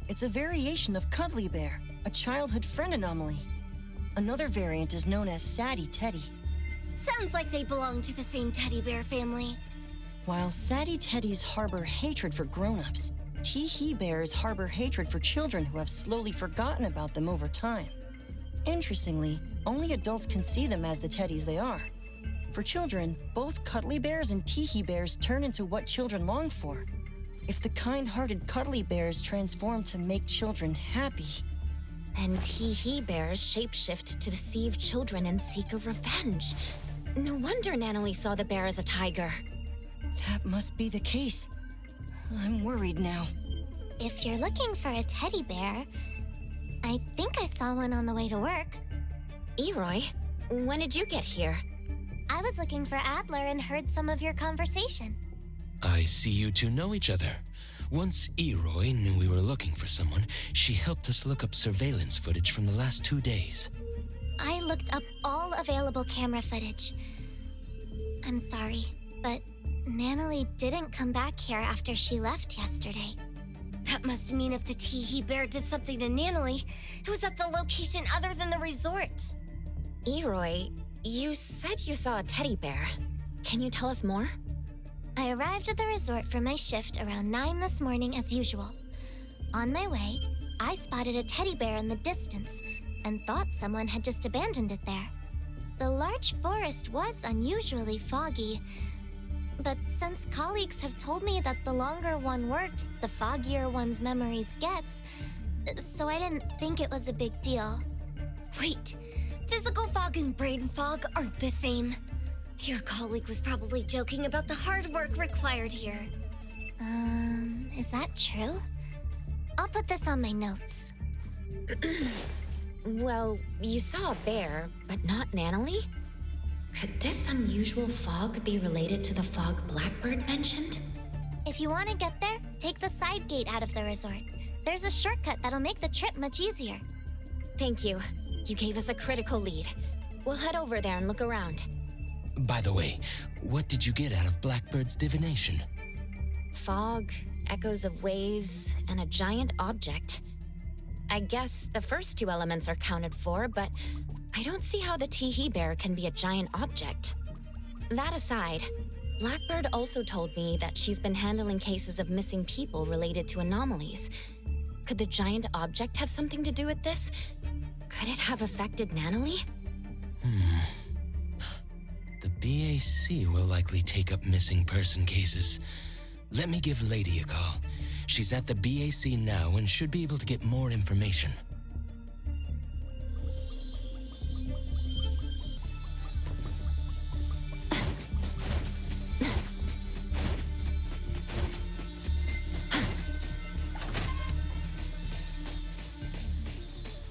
It's a variation of Cuddly Bear, a childhood friend anomaly. Another variant is known as Sadie Teddy. Sounds like they belong to the same teddy bear family. While Sadie Teddies harbor hatred for grown-ups, Teehee bears harbor hatred for children who have slowly forgotten about them over time. Interestingly, only adults can see them as the teddies they are. For children, both Cuddly Bears and Teehee Bears turn into what children long for. If the kind-hearted Cuddly Bears transform to make children happy, then Teehee bears shapeshift to deceive children and seek a revenge. No wonder Nanalie saw the bear as a tiger. That must be the case. I'm worried now. If you're looking for a teddy bear, I think I saw one on the way to work. Eroy, when did you get here? I was looking for Adler and heard some of your conversation. I see you two know each other. Once Eroy knew we were looking for someone, she helped us look up surveillance footage from the last 2 days. I looked up all available camera footage. I'm sorry, but Nanalie didn't come back here after she left yesterday. That must mean if the Teehee bear did something to Nanalie, it was at the location other than the resort. Eroy, you said you saw a teddy bear. Can you tell us more? I arrived at the resort for my shift around 9 this morning as usual. On my way, I spotted a teddy bear in the distance and thought someone had just abandoned it there. The large forest was unusually foggy, but since colleagues have told me that the longer one worked, the foggier one's memories gets, so I didn't think it was a big deal. Wait, physical fog and brain fog aren't the same. Your colleague was probably joking about the hard work required here. Is that true? I'll put this on my notes. Well, you saw a bear, but not Nanalie? Could this unusual fog be related to the fog Blackbird mentioned? If you want to get there, take the side gate out of the resort. There's a shortcut that'll make the trip much easier. Thank you. You gave us a critical lead. We'll head over there and look around. By the way, what did you get out of Blackbird's divination? Fog, echoes of waves, and a giant object. I guess the first 2 elements are counted for, but I don't see how the Teehee bear can be a giant object. That aside, Blackbird also told me that she's been handling cases of missing people related to anomalies. Could the giant object have something to do with this? Could it have affected Nanalie? The BAC will likely take up missing person cases. Let me give Lady a call. She's at the BAC now and should be able to get more information.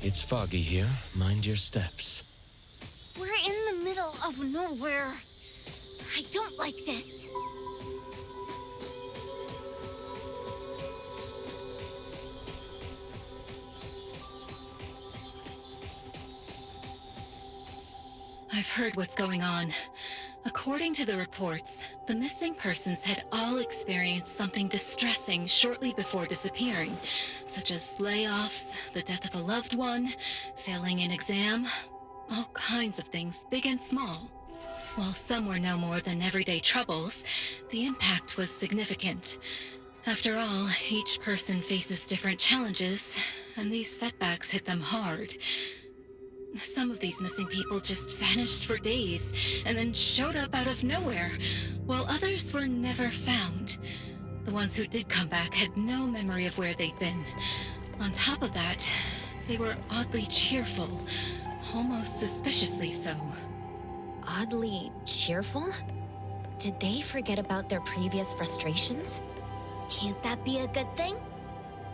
It's foggy here. Mind your steps. We're in the middle of nowhere. I don't like this. I've heard what's going on. According to the reports, the missing persons had all experienced something distressing shortly before disappearing, such as layoffs, the death of a loved one, failing an exam, all kinds of things, big and small. While some were no more than everyday troubles, the impact was significant. After all, each person faces different challenges, and these setbacks hit them hard. Some of these missing people just vanished for days and then showed up out of nowhere, while others were never found. The ones who did come back had no memory of where they'd been. On top of that, they were oddly cheerful, almost suspiciously so. Oddly cheerful? Did they forget about their previous frustrations? Can't that be a good thing?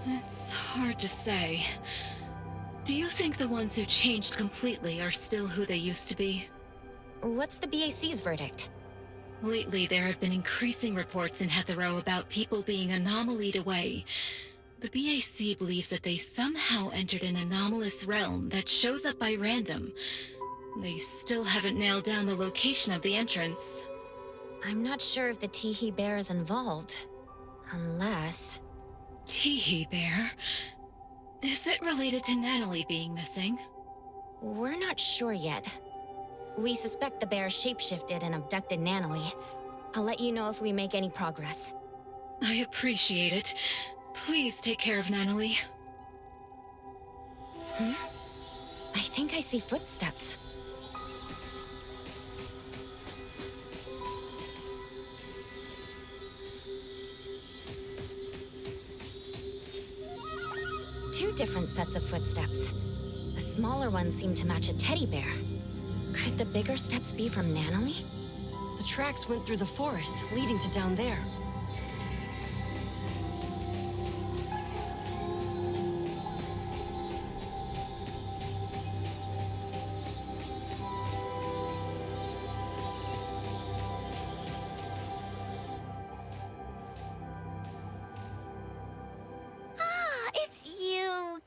It's hard to say. Do you think the ones who changed completely are still who they used to be? What's the BAC's verdict? Lately, there have been increasing reports in Heathrow about people being anomalied away. The BAC believes that they somehow entered an anomalous realm that shows up by random. They still haven't nailed down the location of the entrance. I'm not sure if the Teehee Bear is involved. Unless... Teehee Bear? Is it related to Natalie being missing? We're not sure yet. We suspect the bear shapeshifted and abducted Natalie. I'll let you know if we make any progress. I appreciate it. Please take care of Natalie. I think I see footsteps. Two different sets of footsteps. The smaller ones seem to match a teddy bear. Could the bigger steps be from Natalie? The tracks went through the forest, leading to down there.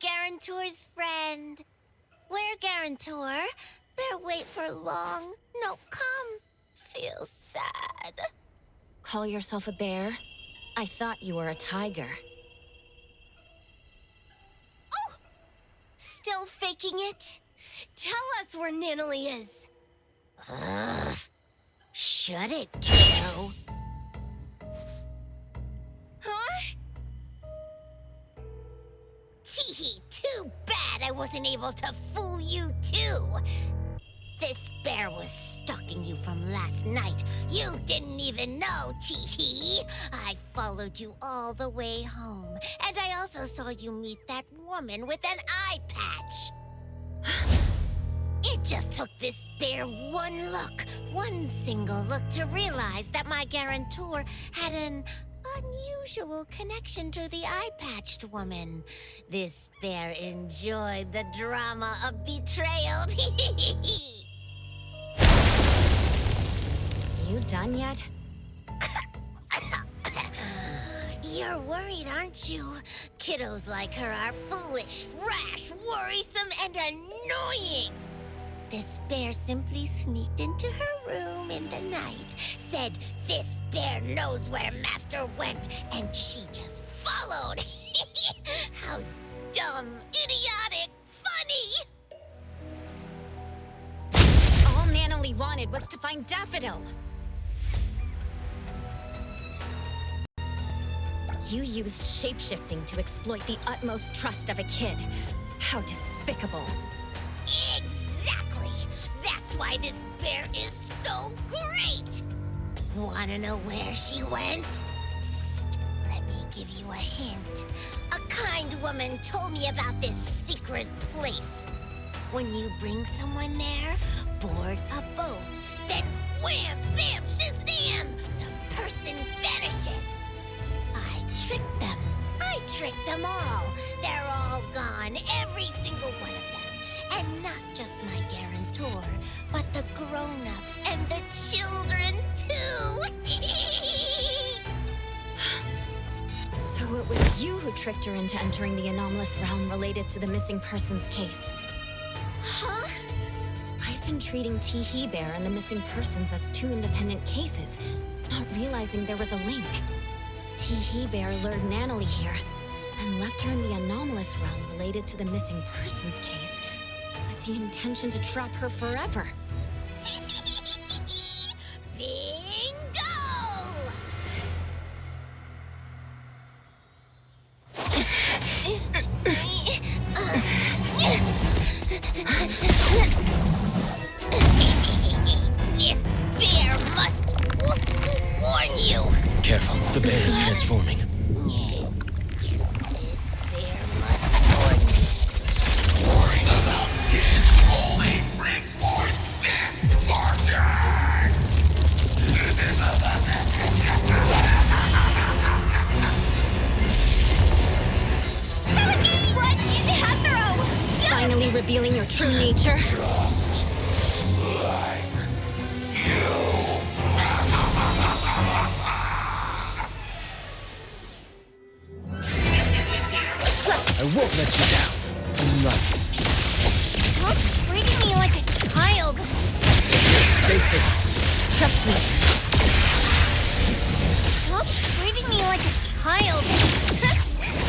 Guarantor's friend. Where, Guarantor? Better wait for long. No, come. Feel sad. Call yourself a bear? I thought you were a tiger. Oh! Still faking it? Tell us where Natalie is. Shut it, kiddo. Huh? Teehee, too bad I wasn't able to fool you too. This bear was stalking you from last night. You didn't even know, Teehee. I followed you all the way home, and I also saw you meet that woman with an eye patch. It just took this bear one look, one single look to realize that my guarantor had an unusual connection to the eye-patched woman. This bear enjoyed the drama of betrayal. You done yet? You're worried, aren't you? Kiddos like her are foolish, rash, worrisome, and annoying. This bear simply sneaked into her room in the night, said this bear knows where Master went, and she just followed. How dumb, idiotic, funny! All Natalie wanted was to find Daffodil. You used shapeshifting to exploit the utmost trust of a kid. How despicable. Exactly! That's why why this bear is so great! Wanna know where she went? Psst, let me give you a hint. A kind woman told me about this secret place. When you bring someone there, board a boat, then wham, bam, shazam! The person vanishes. I tricked them. I tricked them all. They're all gone, every single one of them. And not just my guarantor, but the grown-ups and the children, too. So it was you who tricked her into entering the anomalous realm related to the missing persons case. Huh? I've been treating Tee Bear and the missing persons as two independent cases, not realizing there was a link. Tee Bear lured Natalie here and left her in the anomalous realm related to the missing persons case with the intention to trap her forever. Bingo! This bear must warn you. Careful, the bear is transforming. This bear must warn you. Run in Heathrow! Finally revealing your true nature. I won't let you down. I'm right. Stop treating me like a child. Stay safe. Trust me. Stop treating me like a child.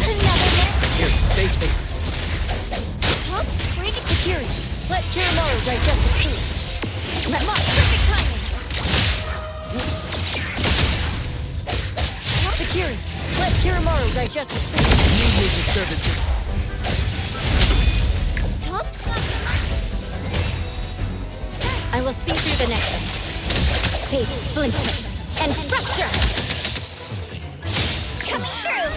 Another man. Security, stay safe. Stop treating Security, let Kiramaru digest his food. Let Mark. Perfect timing. Security, let Kiramaru digest his food. You need to service your... Stop. I will see through the nexus. Fade, splinter, and fracture! Something. Coming through.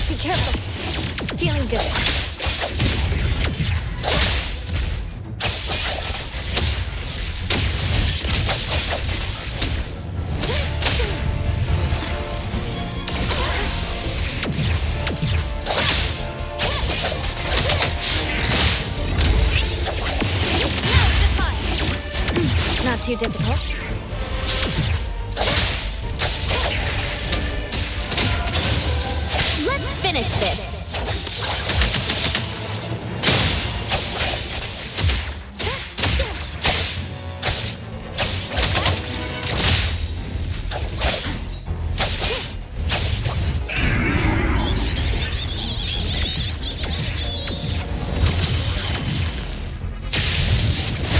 Be careful. Feeling good. Not too difficult. Let's finish this.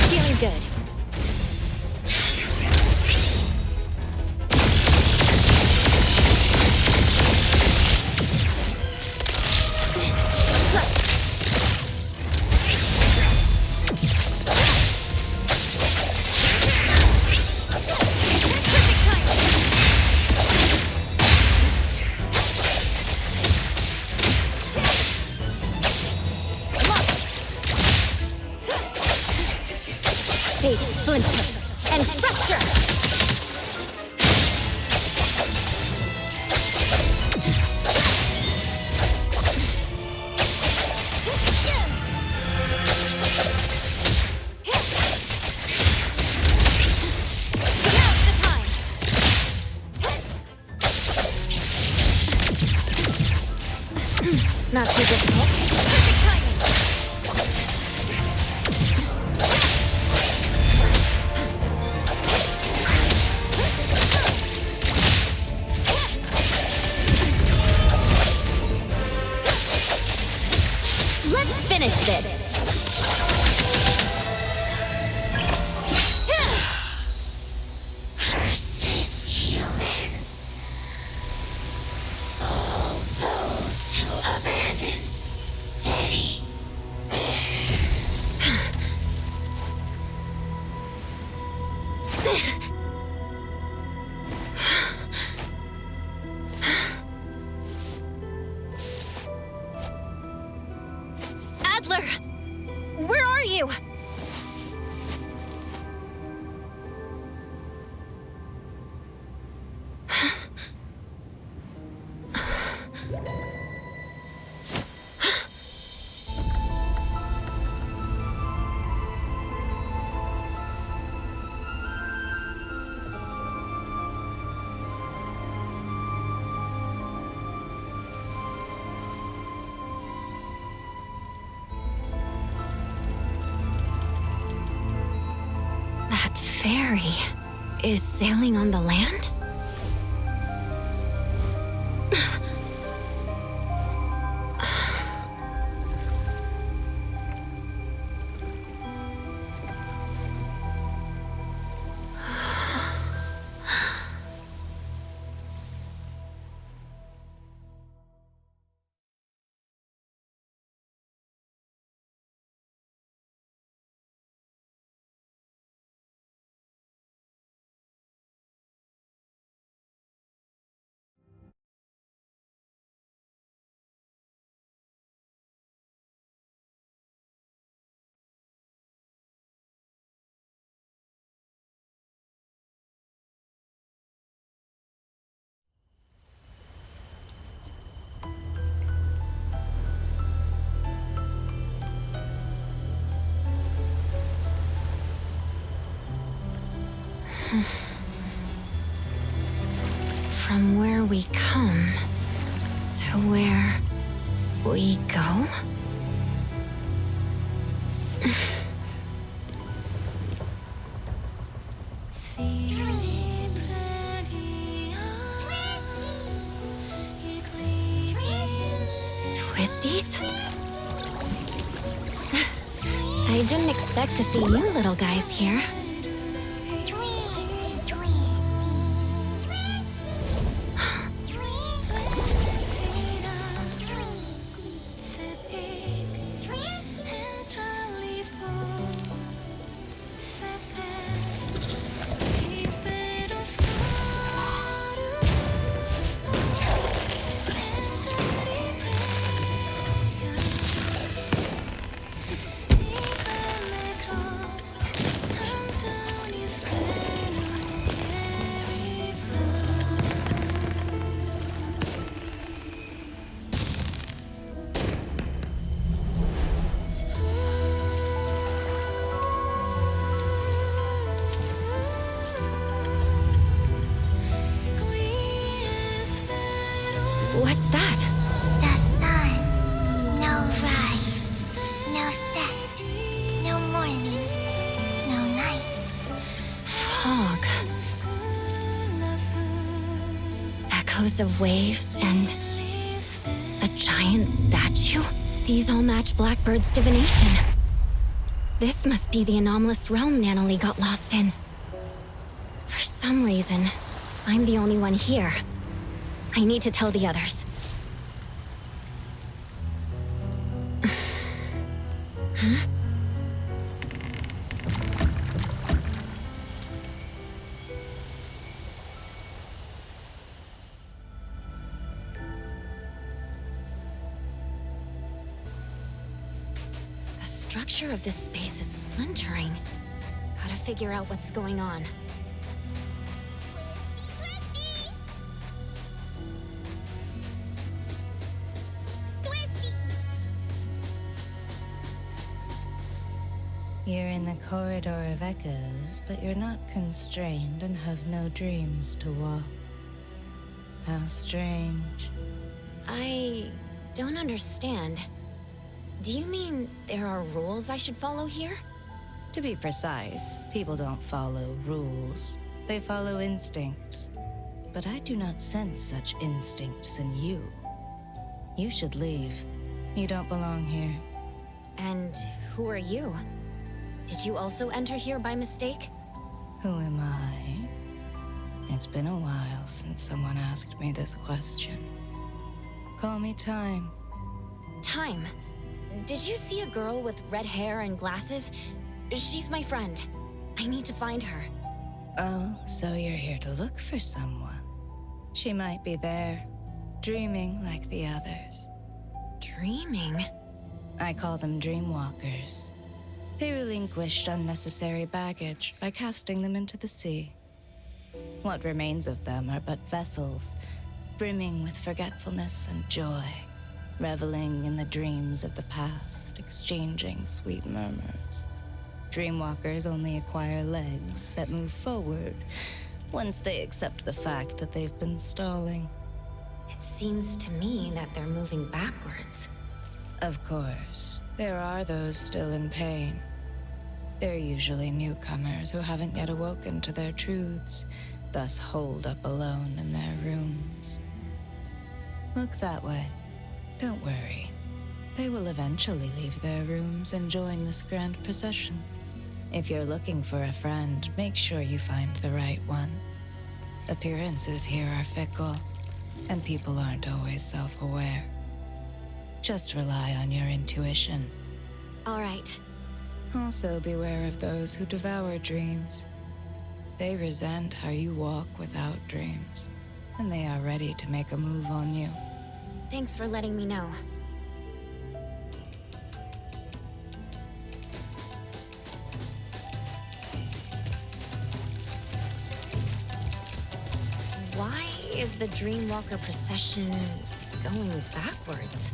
Feeling good. Fade, splinter, and fracture! Not too difficult. Perfect timing! ferry is sailing on the land? From where we come to where we go? Twisties? I didn't expect to see you little guys here. What's that? The sun. No rise. No set. No morning. No night. Fog. Echoes of waves and a giant statue? These all match Blackbird's divination. This must be the anomalous realm Nanalie got lost in. For some reason, I'm the only one here. I need to tell the others. Huh? The structure of this space is splintering. Gotta figure out what's going on. You're in the corridor of echoes, but you're not constrained and have no dreams to walk. How strange. I don't understand. Do you mean there are rules I should follow here? To be precise, people don't follow rules. They follow instincts. But I do not sense such instincts in you. You should leave. You don't belong here. And who are you? Did you also enter here by mistake? Who am I? It's been a while since someone asked me this question. Call me Time. Time. Did you see a girl with red hair and glasses? She's my friend. I need to find her. Oh, so you're here to look for someone. She might be there, dreaming like the others. Dreaming? I call them dreamwalkers. They relinquished unnecessary baggage by casting them into the sea. What remains of them are but vessels, brimming with forgetfulness and joy, reveling in the dreams of the past, exchanging sweet murmurs. Dreamwalkers only acquire legs that move forward once they accept the fact that they've been stalling. It seems to me that they're moving backwards. Of course, there are those still in pain. They're usually newcomers who haven't yet awoken to their truths, thus holed up alone in their rooms. Look that way. Don't worry. They will eventually leave their rooms and join this grand procession. If you're looking for a friend, make sure you find the right one. Appearances here are fickle, and people aren't always self-aware. Just rely on your intuition. All right. Also beware of those who devour dreams. They resent how you walk without dreams, and they are ready to make a move on you. Thanks for letting me know. Why is the Dreamwalker procession going backwards?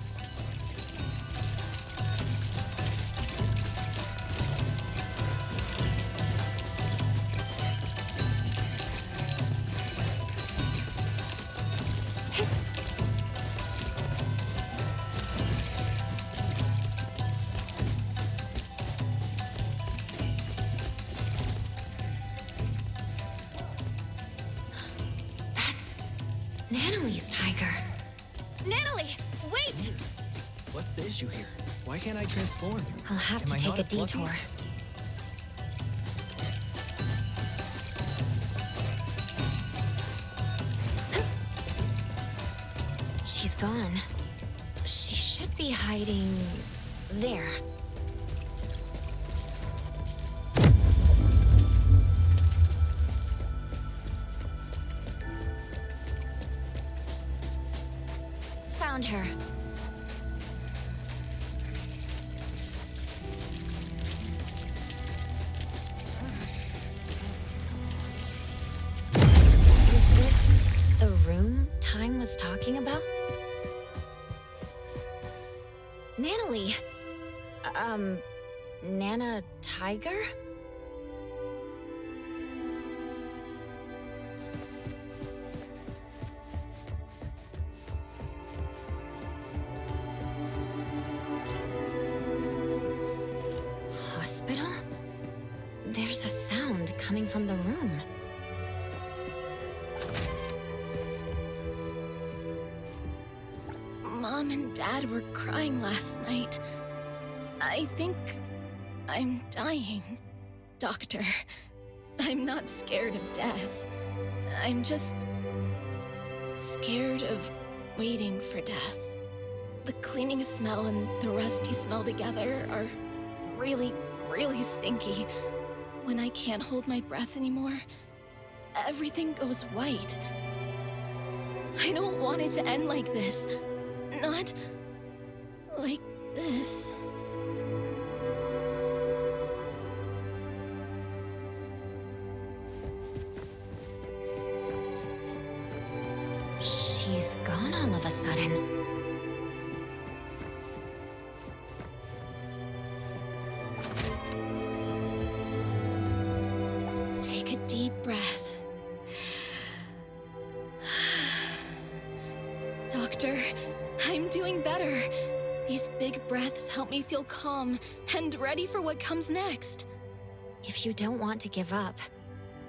Nanalee's tiger. Nanalee, wait! What's the issue here? Why can't I transform? I'll have to Am I take not a fluffy? detour. She's gone. She should be hiding there. Found her. Is this the room Time was talking about? Nanalee. Nana Tiger? Hospital? There's a sound coming from the room. Mom and Dad were crying last night. I think I'm dying. Doctor, I'm not scared of death. I'm just scared of waiting for death. The cleaning smell and the rusty smell together are really, really stinky. When I can't hold my breath anymore, everything goes white. I don't want it to end like this. Not like this. She's gone all of a sudden. Take a deep breath. Doctor, I'm doing better. These big breaths help me feel calm and ready for what comes next. If you don't want to give up,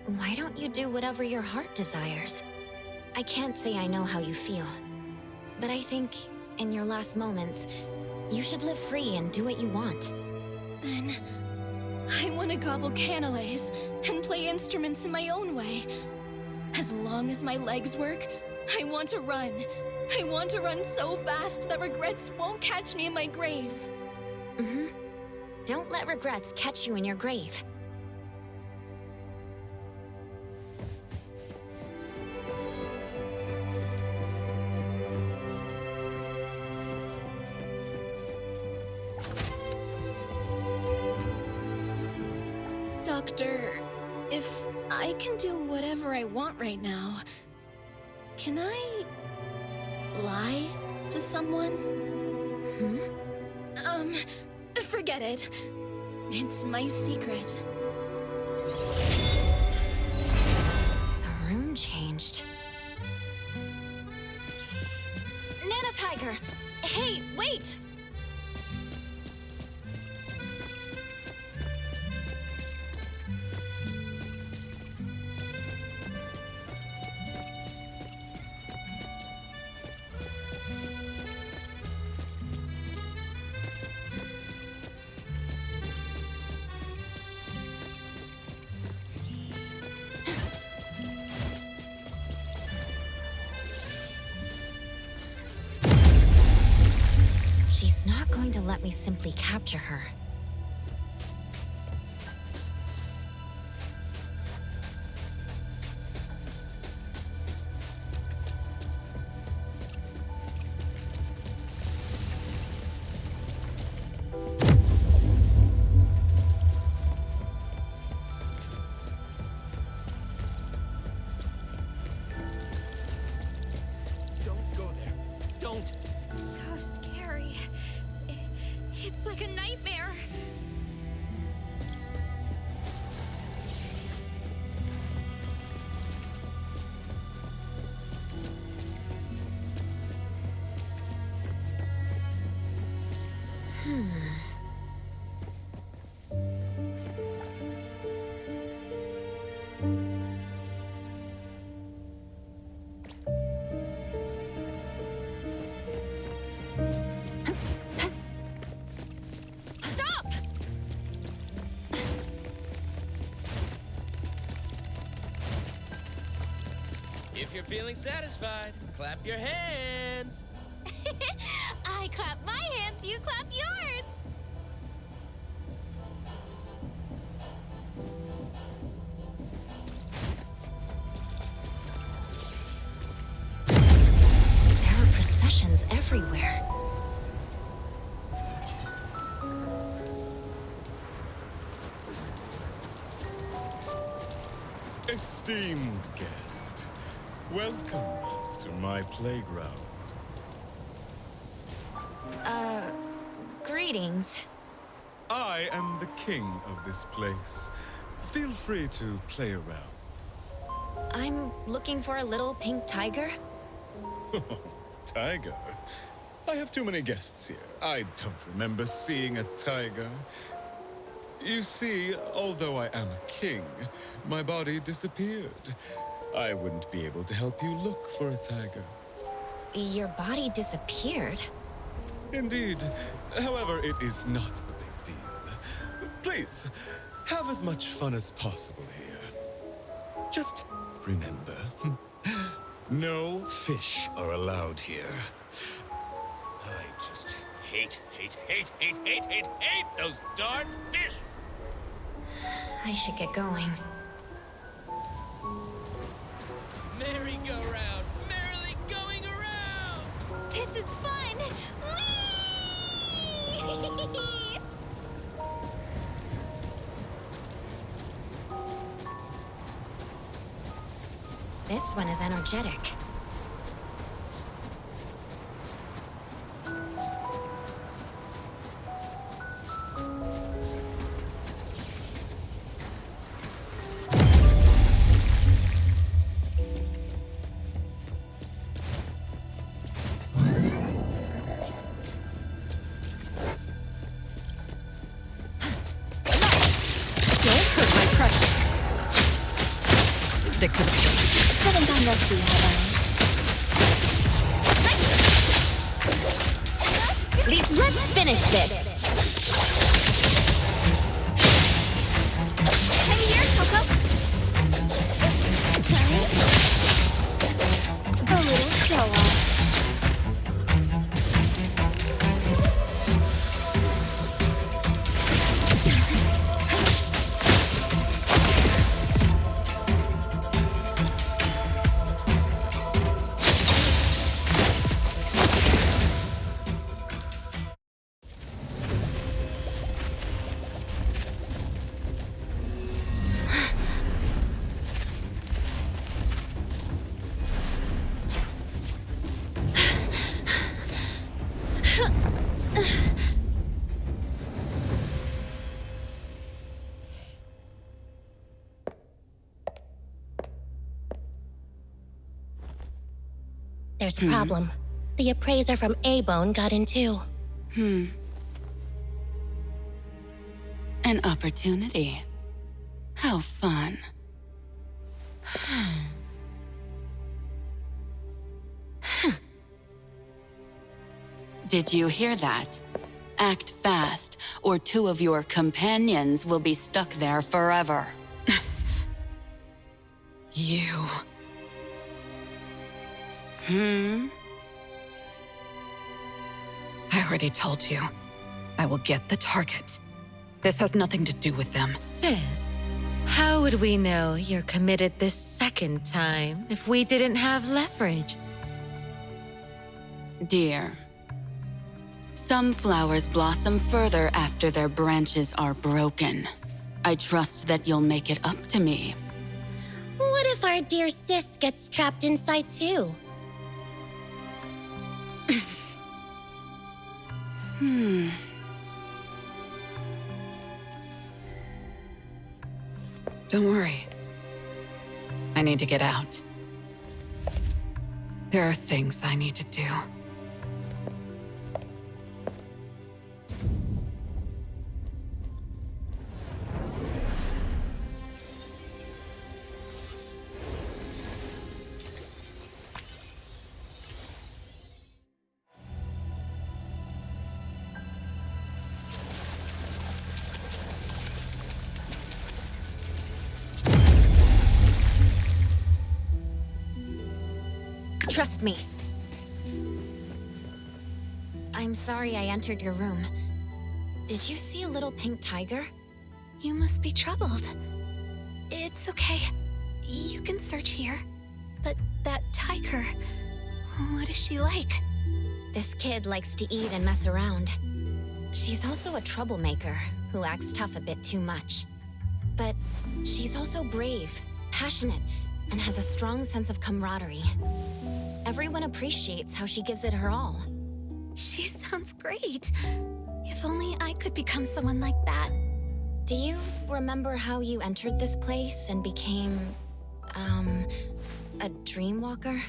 why don't you do whatever your heart desires? I can't say I know how you feel, but I think, in your last moments, you should live free and do what you want. Then, I want to gobble canelays and play instruments in my own way. As long as my legs work, I want to run. I want to run so fast that regrets won't catch me in my grave. Mm-hmm. Don't let regrets catch you in your grave. Doctor, if I can do whatever I want right now, can I lie to someone? Forget it. It's my secret. The room changed. Nana Tiger! Hey, wait! going to let me simply capture her. Don't go there. Don't. So scary. It's like a nightmare. Stop! If you're feeling satisfied, clap your hands. I clap my hands, you clap yours. There are processions everywhere. Esteemed guest, welcome to my playground. Greetings. I am the king of this place. Feel free to play around. I'm looking for a little pink tiger. Tiger? I have too many guests here. I don't remember seeing a tiger. You see, although I am a king, my body disappeared. I wouldn't be able to help you look for a tiger. Your body disappeared. Indeed. However, it is not a big deal. Please, have as much fun as possible here. Just remember, no fish are allowed here. I just hate those darn fish! I should get going. Merry-go-round, merrily going around! This is fun! Whee! This one is energetic. Stick to the point. Haven't gone rusty, have Let's finish this! Come here, Coco. It's a little show-off. There's a problem. The appraiser from A-Bone got in too. An opportunity. How fun. Did you hear that? Act fast, or two of your companions will be stuck there forever. You. I already told you. I will get the target. This has nothing to do with them. Sis, how would we know you're committed this second time if we didn't have leverage? Dear, some flowers blossom further after their branches are broken. I trust that you'll make it up to me. What if our dear sis gets trapped inside too? Don't worry. I need to get out. There are things I need to do. Trust me. I'm sorry I entered your room. Did you see a little pink tiger? You must be troubled. It's okay. You can search here. But that tiger, what is she like? This kid likes to eat and mess around. She's also a troublemaker who acts tough a bit too much. But she's also brave, passionate, and has a strong sense of camaraderie. Everyone appreciates how she gives it her all. She sounds great. If only I could become someone like that. Do you remember how you entered this place and became, a dreamwalker?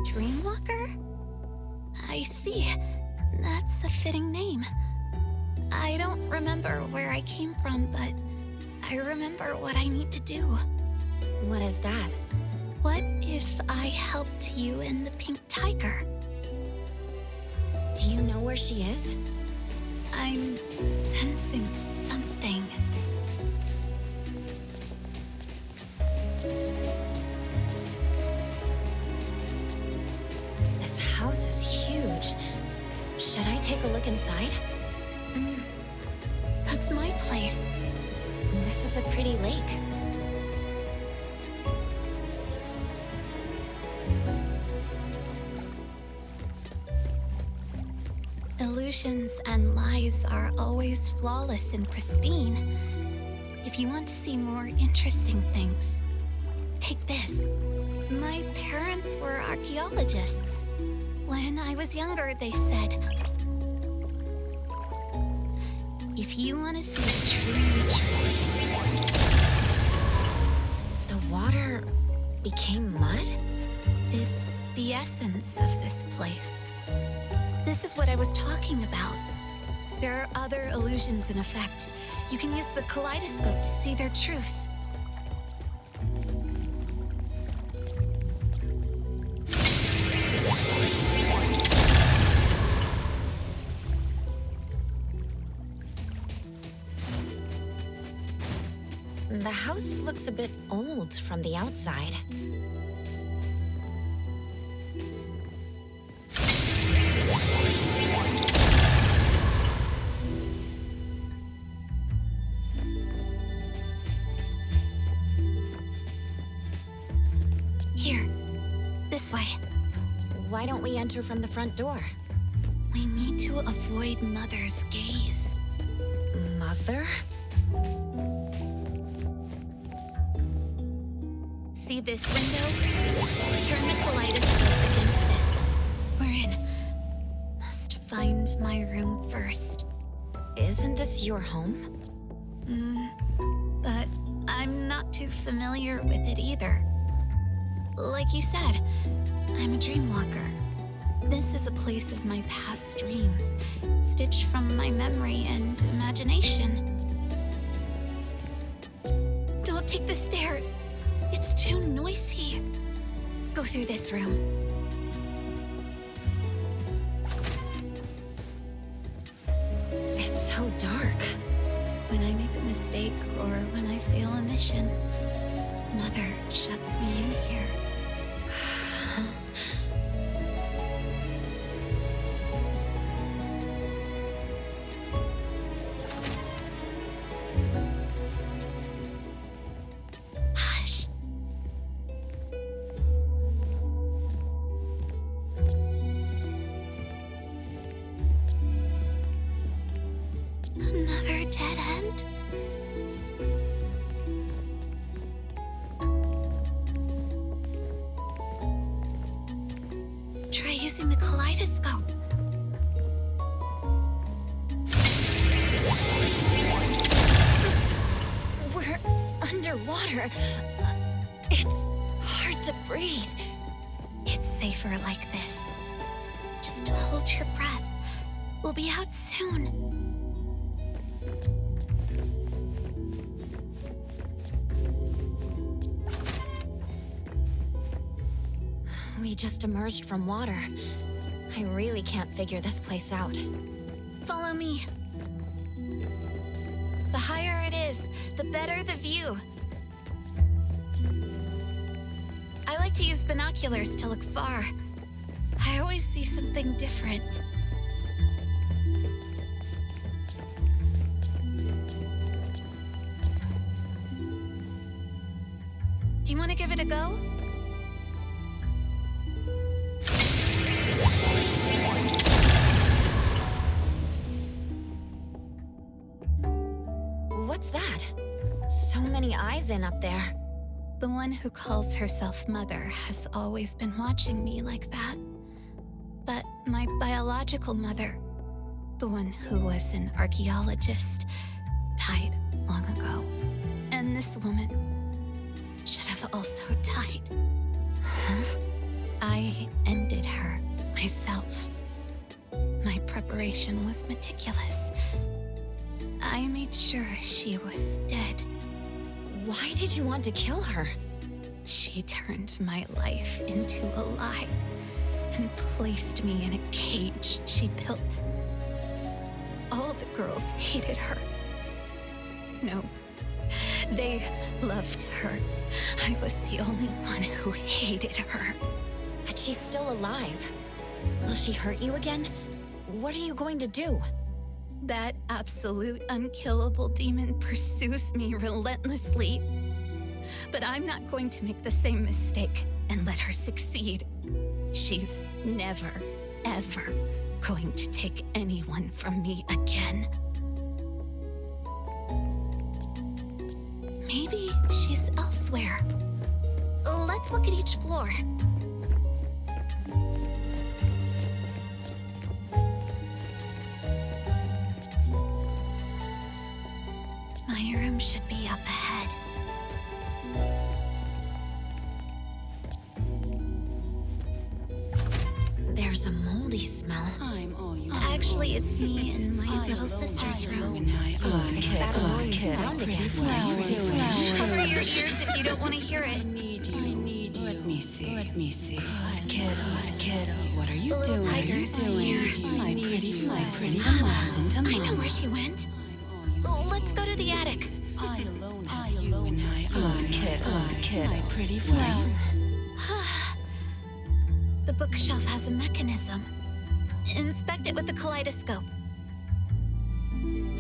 Dreamwalker? I see. That's a fitting name. I don't remember where I came from, but I remember what I need to do. What is that? What if I helped you and the pink tiger? Do you know where she is? I'm sensing something. This house is huge. Should I take a look inside? That's my place. This is a pretty lake. Illusions and lies are always flawless and pristine. If you want to see more interesting things, take this. My parents were archaeologists. When I was younger, they said, if you want to see true treasures... The water became mud? It's the essence of this place. This is what I was talking about. There are other illusions in effect. You can use the kaleidoscope to see their truths. The house looks a bit old from the outside. Here, this way. Why don't we enter from the front door? We need to avoid Mother's gaze. Mother? See this window? Turn the kaleidoscope against it. We're in. Must find my room first. Isn't this your home? But I'm not too familiar with it either. Like you said, I'm a dreamwalker. This is a place of my past dreams, stitched from my memory and imagination. Don't take the stairs. It's too noisy. Go through this room. It's so dark. When I make a mistake or when I fail a mission, Mother shuts me in here. using the kaleidoscope. We're underwater. It's hard to breathe. It's safer like this. Just hold your breath. We'll be out soon. We just emerged from water. I really can't figure this place out. Follow me. The higher it is, the better the view. I like to use binoculars to look far. I always see something different. Do you want to give it a go? What's that? So many eyes in up there. The one who calls herself Mother has always been watching me like that. But my biological mother, the one who was an archaeologist, died long ago. And this woman should have also died. Huh? I ended her myself. My preparation was meticulous. I made sure she was dead. Why did you want to kill her? She turned my life into a lie and placed me in a cage she built. All the girls hated her. No, they loved her. I was the only one who hated her. But she's still alive. Will she hurt you again? What are you going to do? That absolute unkillable demon pursues me relentlessly. But I'm not going to make the same mistake and let her succeed. She's never, ever going to take anyone from me again. Maybe she's elsewhere. Let's look at each floor. My room should be up ahead. There's a moldy smell. Actually, it's me and my little sister's room. Sound again. Cover your ears if you don't want to hear it. Let me see. Good kiddo. What are you The little doing? tiger's in here. My pretty fly. Listen to I know mama. where she went. Let's go to the attic. I alone have you in my arms. Kiddo. My pretty flower. The bookshelf has a mechanism. Inspect it with the kaleidoscope. Here.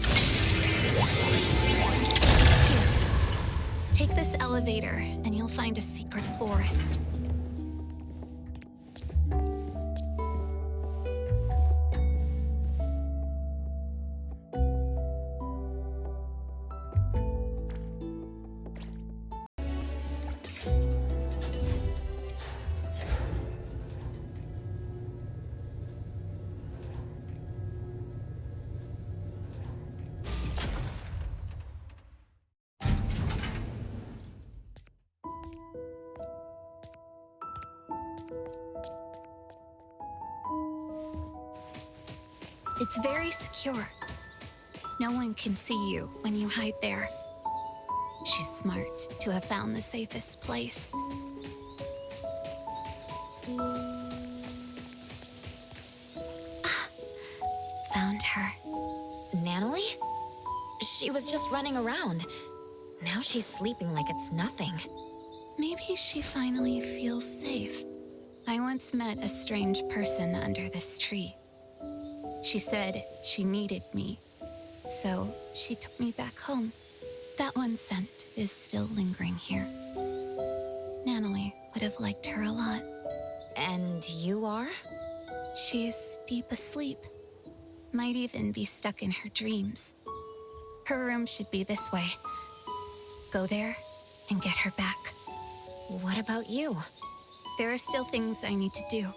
Take this elevator, and you'll find a secret forest. It's very secure. No one can see you when you hide there. She's smart to have found the safest place. Found her. Natalie? She was just running around. Now she's sleeping like it's nothing. Maybe she finally feels safe. I once met a strange person under this tree. She said she needed me, so she took me back home. That one scent is still lingering here. Natalie would have liked her a lot. And you are? She's deep asleep. Might even be stuck in her dreams. Her room should be this way. Go there and get her back. What about you? There are still things I need to do.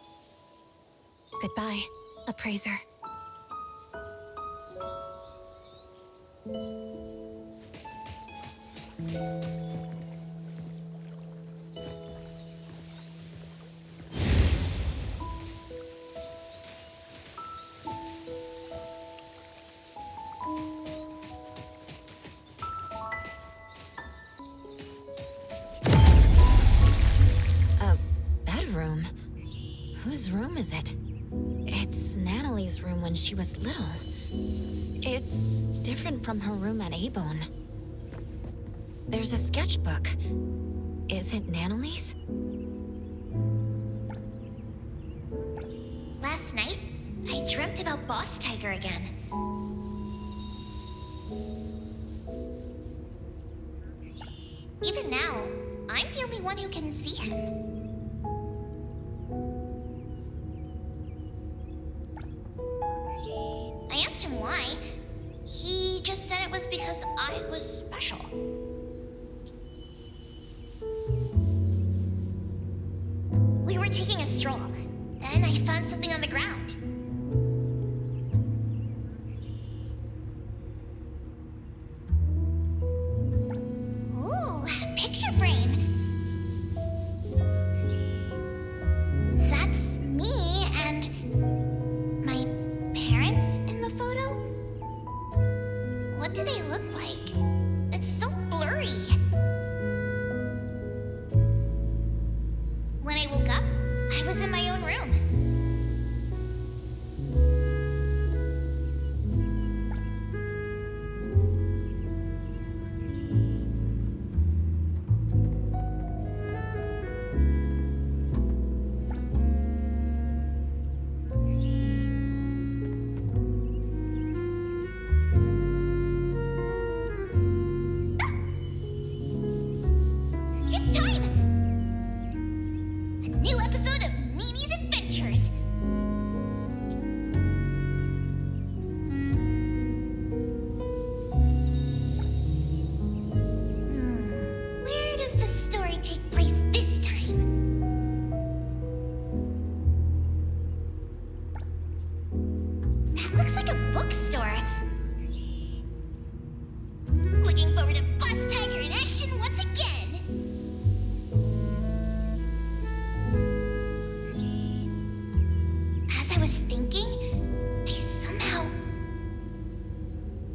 Goodbye, appraiser. A bedroom? Whose room is it? It's Nanalie's room when she was little. It's different from her room at Abone. There's a sketchbook. Is it Nanalie's? Last night, I dreamt about Boss Tiger again. Even now, I'm the only one who can see him. I asked him why. He just said it was because I was special. We were taking a stroll. Then I found something on the ground. Ooh, a picture frame. That's me and my parents in the photo. What do they look like? It's so blurry. When I woke up, I was in my own room. It's time! A new episode of Mimi's Adventures! Where does the story take place this time? That looks like a bookstore. Looking forward to Boss Tiger in action once again! As I was thinking, I somehow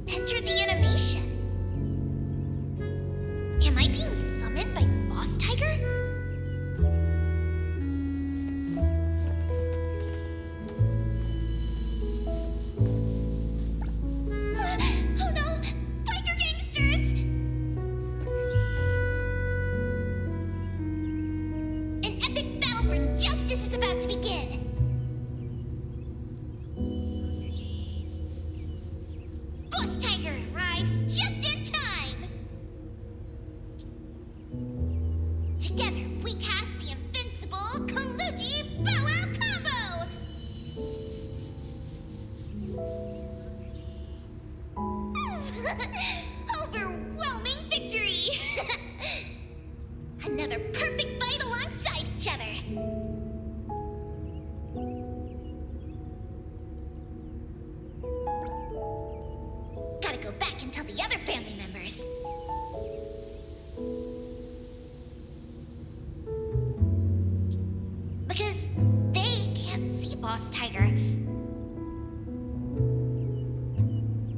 entered the animation. Am I being summoned by Boss Tiger? Oh no! Biker gangsters! An epic battle for justice is about to begin! Boss Tiger arrives just in time! Together, we cast the invincible Kaluji Bow Wow combo! Overwhelming victory! Another perfect fight alongside each other! Gotta go back and tell the other family members. Because they can't see Boss Tiger.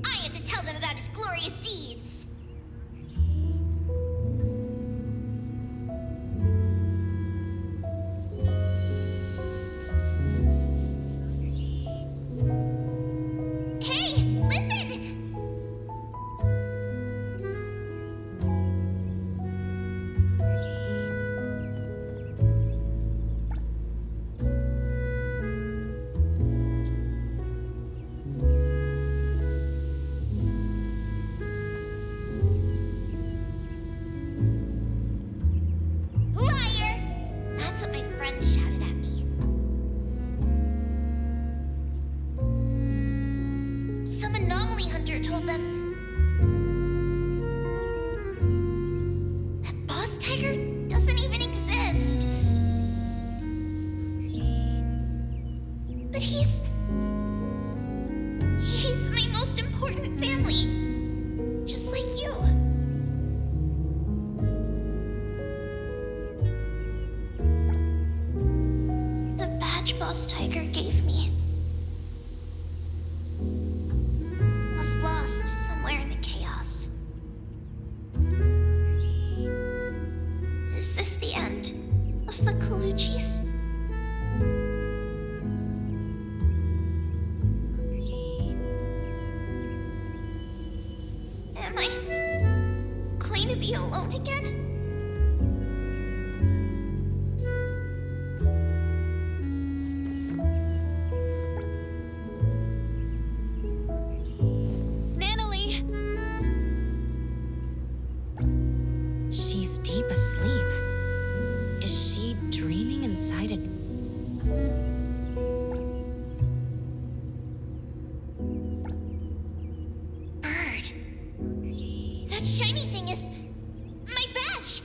I had to tell them about his glorious deeds. Hey, listen! Liar! That's what my friends shouted at me. Some anomaly hunter told them that Boss Tiger doesn't even exist. But he badge Boss Tiger gave me was lost somewhere in the chaos. Is this the end of the Colucci's? Am I going to be alone again? Natalie! She's deep asleep. Is she dreaming inside a... Bird. That shiny thing is my badge.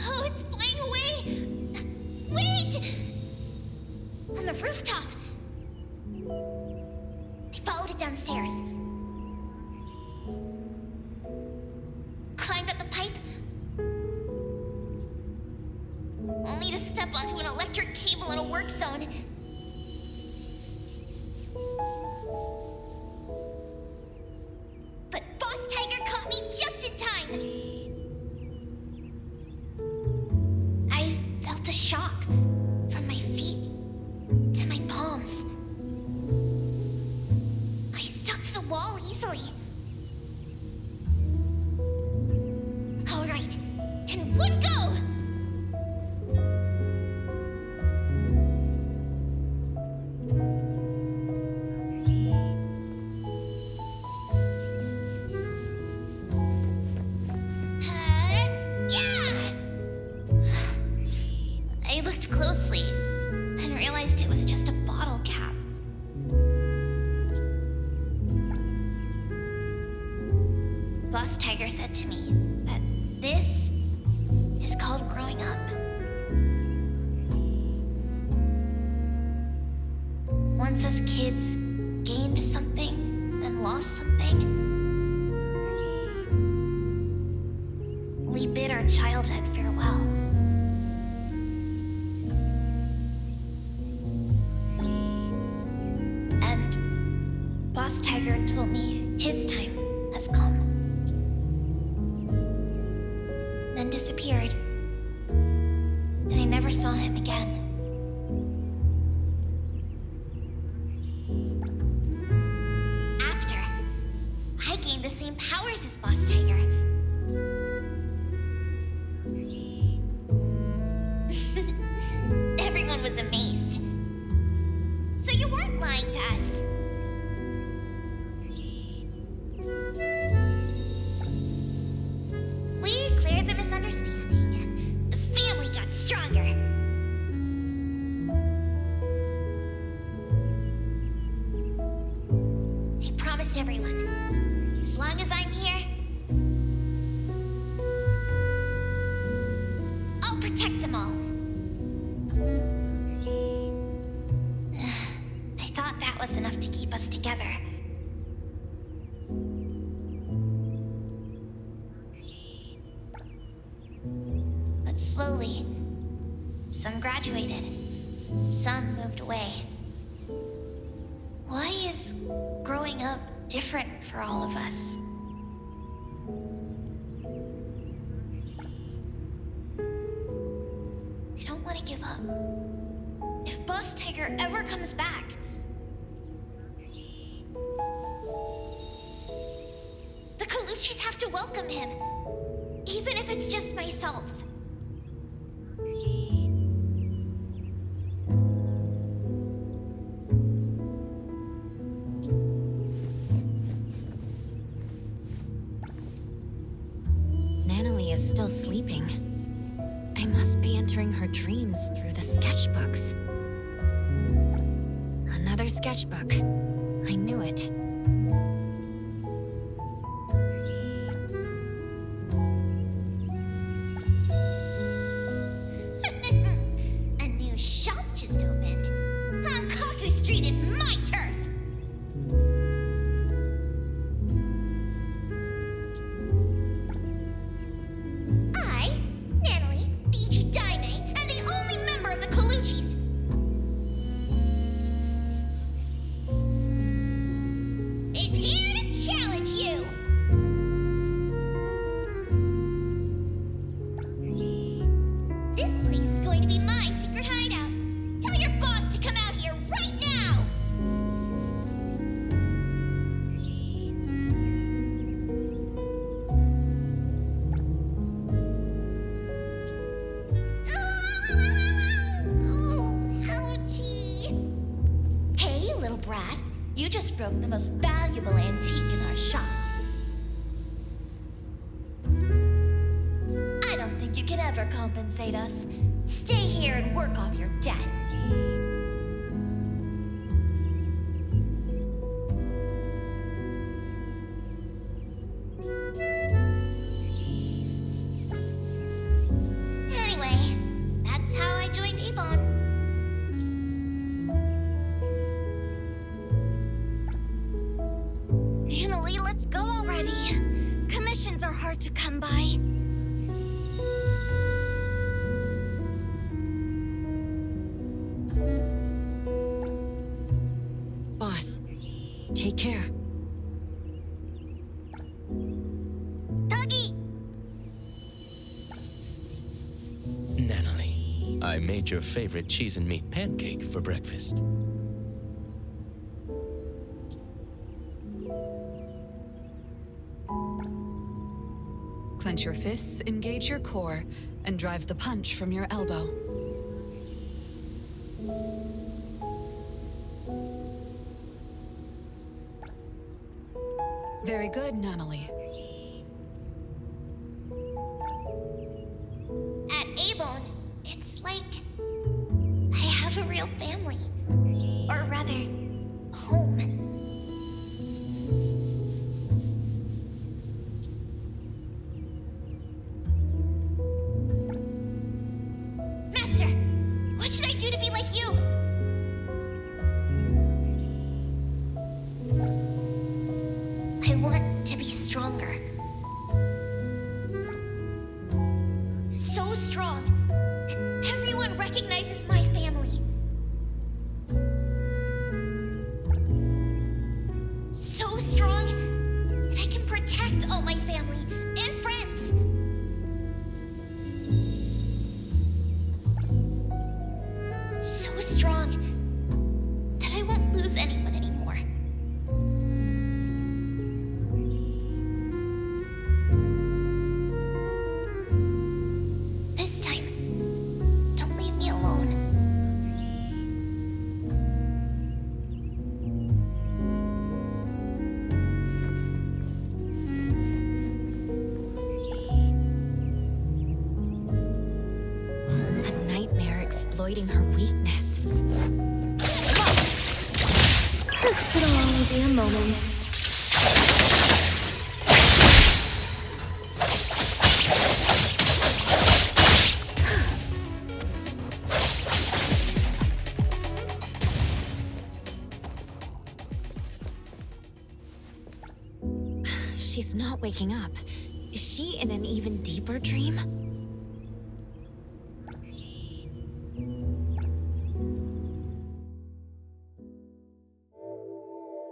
Oh, it's flying away. Wait! On the rooftop. I followed it downstairs. Climbed up the pipe. Only to step onto an electric cable in a work zone. But Boss Tiger caught me just in time. I felt a shock from my feet to my palms. I stuck to the wall easily. All right, in one go! Yeah! I looked closely and realized it was just a bottle cap. Boss Tiger said to me that this is called growing up. Once as kids gained something, then lost something, we bid our childhood farewell. And Boss Tiger told me his time has come. Then disappeared. And I never saw him again. After, I gained the same powers as Boss Tiger. Everyone was amazed. So you weren't lying to us. We cleared the misunderstanding, and the family got stronger. I promised everyone, as long as I'm here, I'll protect them all. I thought that was enough to keep us together. But slowly, some graduated, some moved away. Why is growing up different for all of us? I don't want to give up. If Boss Tiger ever comes back, the Colucci's have to welcome him, even if it's just myself. Natalie is still sleeping. I must be entering her dreams through the sketchbooks. Another sketchbook. I knew it. A new shop just opened. Hankaku Street is my turf! I, Natalie, Fiji Daime, am the only You just broke the most valuable antique in our shop. I don't think you can ever compensate us. Stay here and work off your debt. Anyway, that's how I joined Avon. Natalie, let's go already. Commissions are hard to come by. Boss, take care. Dougie! Natalie, I made your favorite cheese and meat pancake for breakfast. Clench your fists, engage your core, and drive the punch from your elbow. Very good, Natalie. At Avon, it's like I have a real family. Or rather, home. Master, what should I do to be like you? I want to be stronger. So strong that everyone recognizes my family. So strong that I can protect all my family and friends. So strong that I won't lose anyone anymore. This time, don't leave me alone. A nightmare exploiting her weakness. It'll only be a moment. She's not waking up. Is she in an even deeper dream?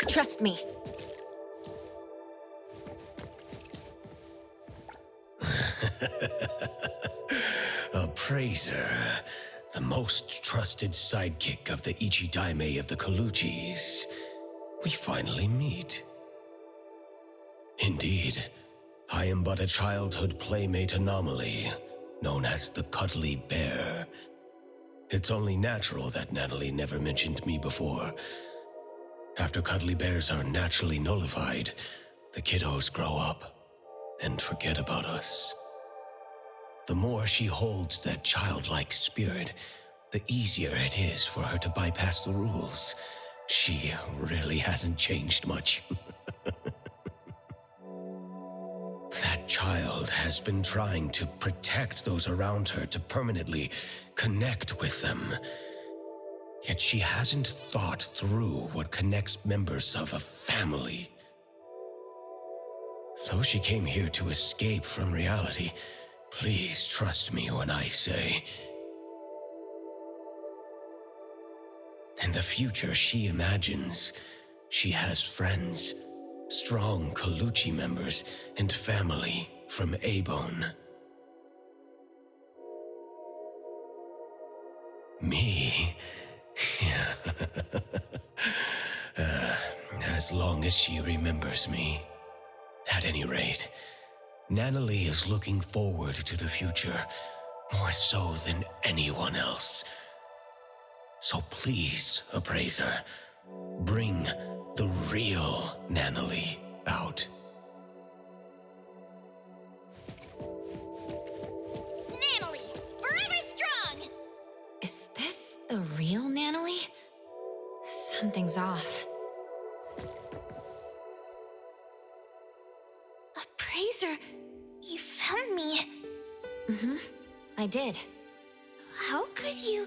Trust me. Appraiser, the most trusted sidekick of the Ichidaime of the Coluchis. We finally meet. Indeed, I am but a childhood playmate anomaly, known as the Cuddly Bear. It's only natural that Natalie never mentioned me before. After cuddly bears are naturally nullified, the kiddos grow up and forget about us. The more she holds that childlike spirit, the easier it is for her to bypass the rules. She really hasn't changed much. That child has been trying to protect those around her to permanently connect with them. Yet she hasn't thought through what connects members of a family. Though she came here to escape from reality, please trust me when I say, in the future she imagines she has friends, strong Coluchi members, and family from Abone. Me? As long as she remembers me. At any rate, Natalie is looking forward to the future more so than anyone else. So please, Appraiser, bring the real Nanalie out. Nanalie, forever strong! Is this the real Nanalie? Something's off. Appraiser, you found me. Mm-hmm. I did. How could you...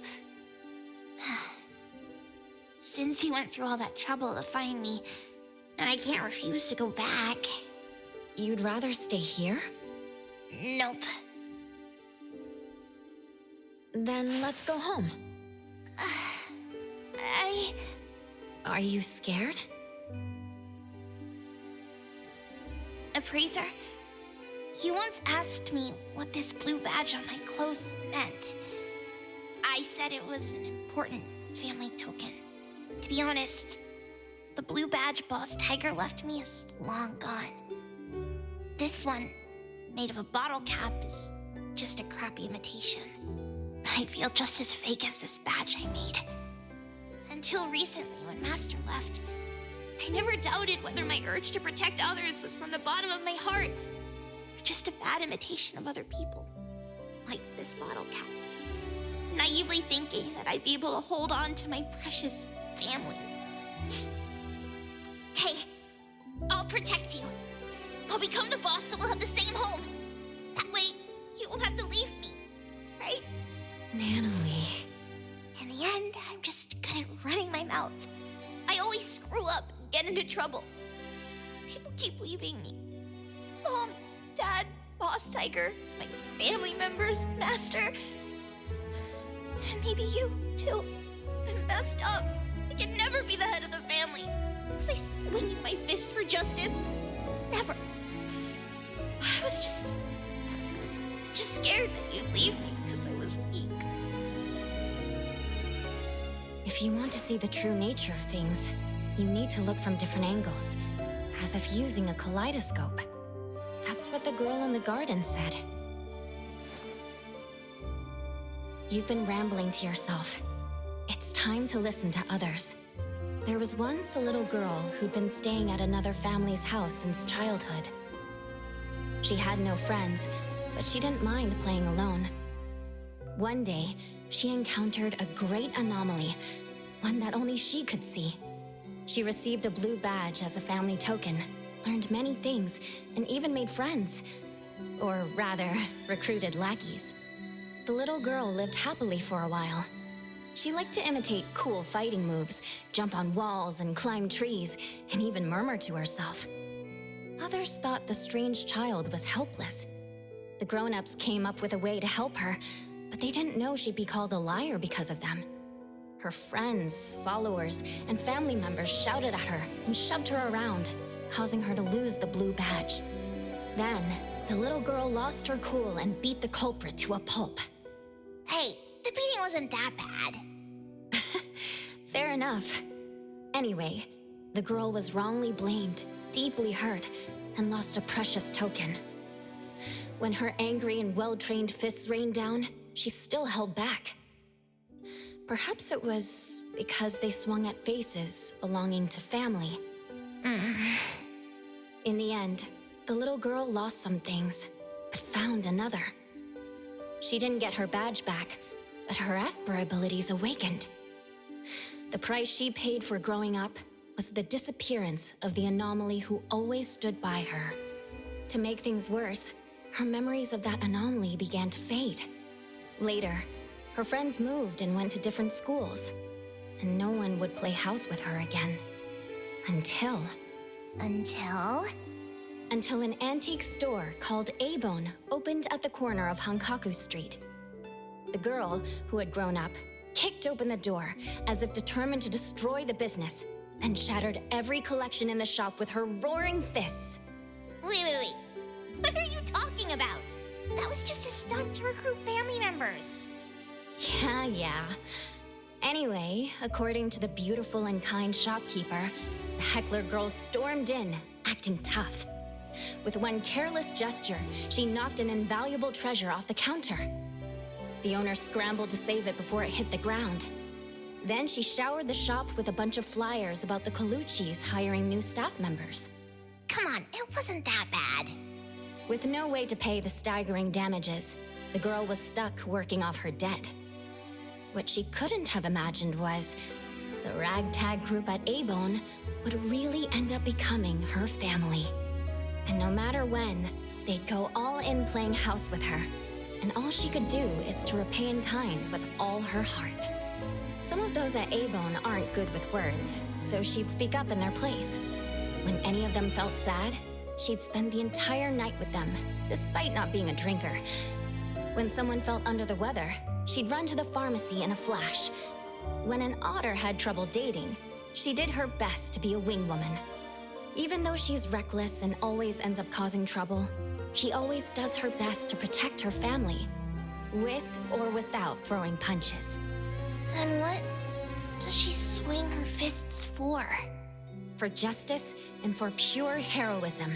Since you went through all that trouble to find me, I can't refuse to go back. You'd rather stay here? Nope. Then let's go home. Are you scared? Appraiser, you once asked me what this blue badge on my clothes meant. I said it was an important family token. To be honest, the blue badge Boss Tiger left me is long gone. This one, made of a bottle cap, is just a crappy imitation. I feel just as fake as this badge I made. Until recently, when Master left, I never doubted whether my urge to protect others was from the bottom of my heart, or just a bad imitation of other people, like this bottle cap. Naively thinking that I'd be able to hold on to my precious family. Hey, I'll protect you. I'll become the boss so we'll have the same home. That way, you won't have to leave me, right? Nanalie. In the end, I'm just good at running my mouth. I always screw up and get into trouble. People keep leaving me. Mom, Dad, Boss Tiger, my family members, Master. And maybe you, too. I'm messed up. I can never be the head of the family. Was I swinging my fist for justice? Never. I was just scared that you'd leave me because I was weak. If you want to see the true nature of things, you need to look from different angles, as if using a kaleidoscope. That's what the girl in the garden said. You've been rambling to yourself. It's time to listen to others. There was once a little girl who'd been staying at another family's house since childhood. She had no friends, but she didn't mind playing alone. One day, she encountered a great anomaly, one that only she could see. She received a blue badge as a family token, learned many things, and even made friends. Or rather, recruited lackeys. The little girl lived happily for a while. She liked to imitate cool fighting moves, jump on walls and climb trees, and even murmur to herself. Others thought the strange child was helpless. The grown-ups came up with a way to help her, but they didn't know she'd be called a liar because of them. Her friends, followers, and family members shouted at her and shoved her around, causing her to lose the blue badge. Then, the little girl lost her cool and beat the culprit to a pulp. Hey, the beating wasn't that bad. Fair enough. Anyway, the girl was wrongly blamed, deeply hurt, and lost a precious token. When her angry and well-trained fists rained down, she still held back. Perhaps it was because they swung at faces belonging to family. In the end, the little girl lost some things, but found another. She didn't get her badge back, but her Esper abilities awakened. The price she paid for growing up was the disappearance of the anomaly who always stood by her. To make things worse, her memories of that anomaly began to fade. Later, her friends moved and went to different schools, and no one would play house with her again. Until an antique store called A-Bone opened at the corner of Hankaku Street. The girl, who had grown up, kicked open the door as if determined to destroy the business, then shattered every collection in the shop with her roaring fists. Wait. What are you talking about? That was just a stunt to recruit family members. Yeah. Anyway, according to the beautiful and kind shopkeeper, the heckler girl stormed in, acting tough. With one careless gesture, she knocked an invaluable treasure off the counter. The owner scrambled to save it before it hit the ground. Then she showered the shop with a bunch of flyers about the Colucci's hiring new staff members. Come on, it wasn't that bad. With no way to pay the staggering damages, the girl was stuck working off her debt. What she couldn't have imagined was the ragtag group at Abone would really end up becoming her family. And no matter when, they'd go all in playing house with her. And all she could do is to repay in kind with all her heart. Some of those at Abone aren't good with words, so she'd speak up in their place. When any of them felt sad, she'd spend the entire night with them, despite not being a drinker. When someone felt under the weather, she'd run to the pharmacy in a flash. When an otter had trouble dating, she did her best to be a wingwoman. Even though she's reckless and always ends up causing trouble, she always does her best to protect her family, with or without throwing punches. Then what does she swing her fists for? For justice and for pure heroism.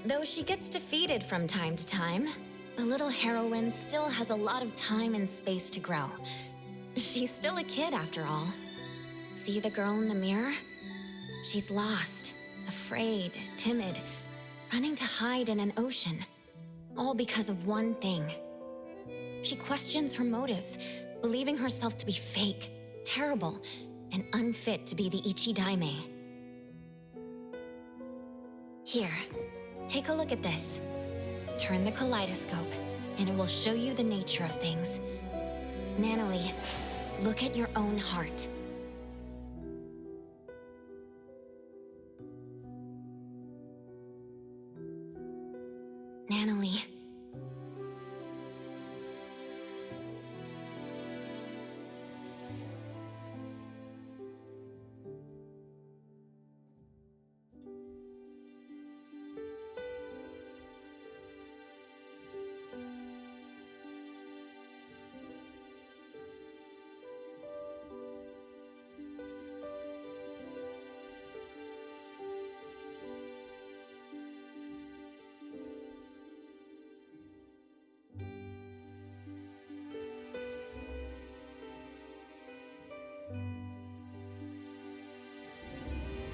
Though she gets defeated from time to time, the little heroine still has a lot of time and space to grow. She's still a kid after all. See the girl in the mirror? She's lost, afraid, timid, running to hide in an ocean. All because of one thing. She questions her motives, believing herself to be fake, terrible, and unfit to be the Ichidaime. Here, take a look at this. Turn the kaleidoscope, and it will show you the nature of things. Nanalie, look at your own heart. Nanalie.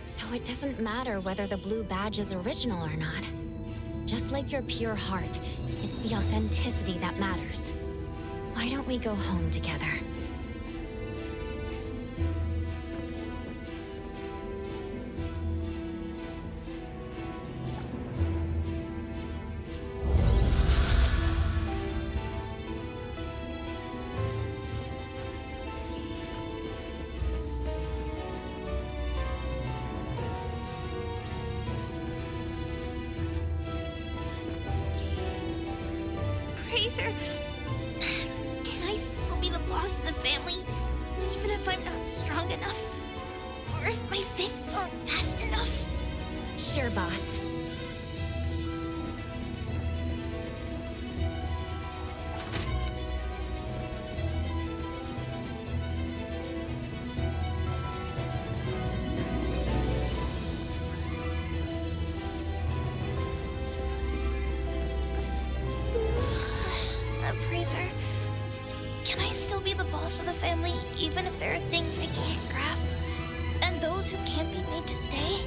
So it doesn't matter whether the blue badge is original or not. Just like your pure heart, it's the authenticity that matters. Why don't we go home together? Fraser, can I still be the boss of the family, even if I'm not strong enough? Or if my fists aren't fast enough? Sure, boss. Fraser, can I still be the boss of the family, even if there are things I can't grasp? And those who can't be made to stay?